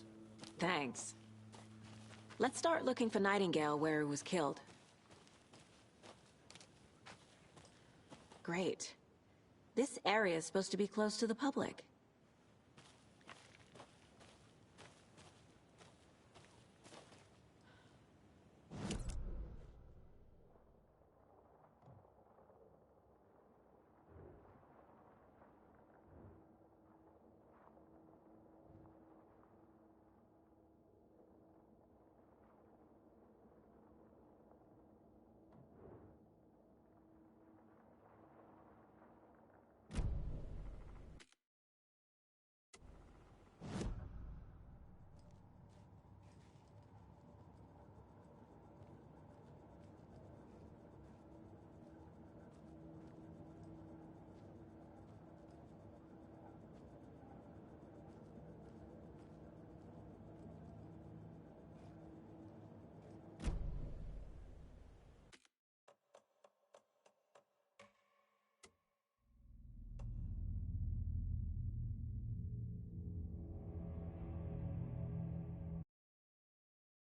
Thanks. Let's start looking for Nightingale where he was killed. Great. This area is supposed to be close to the public.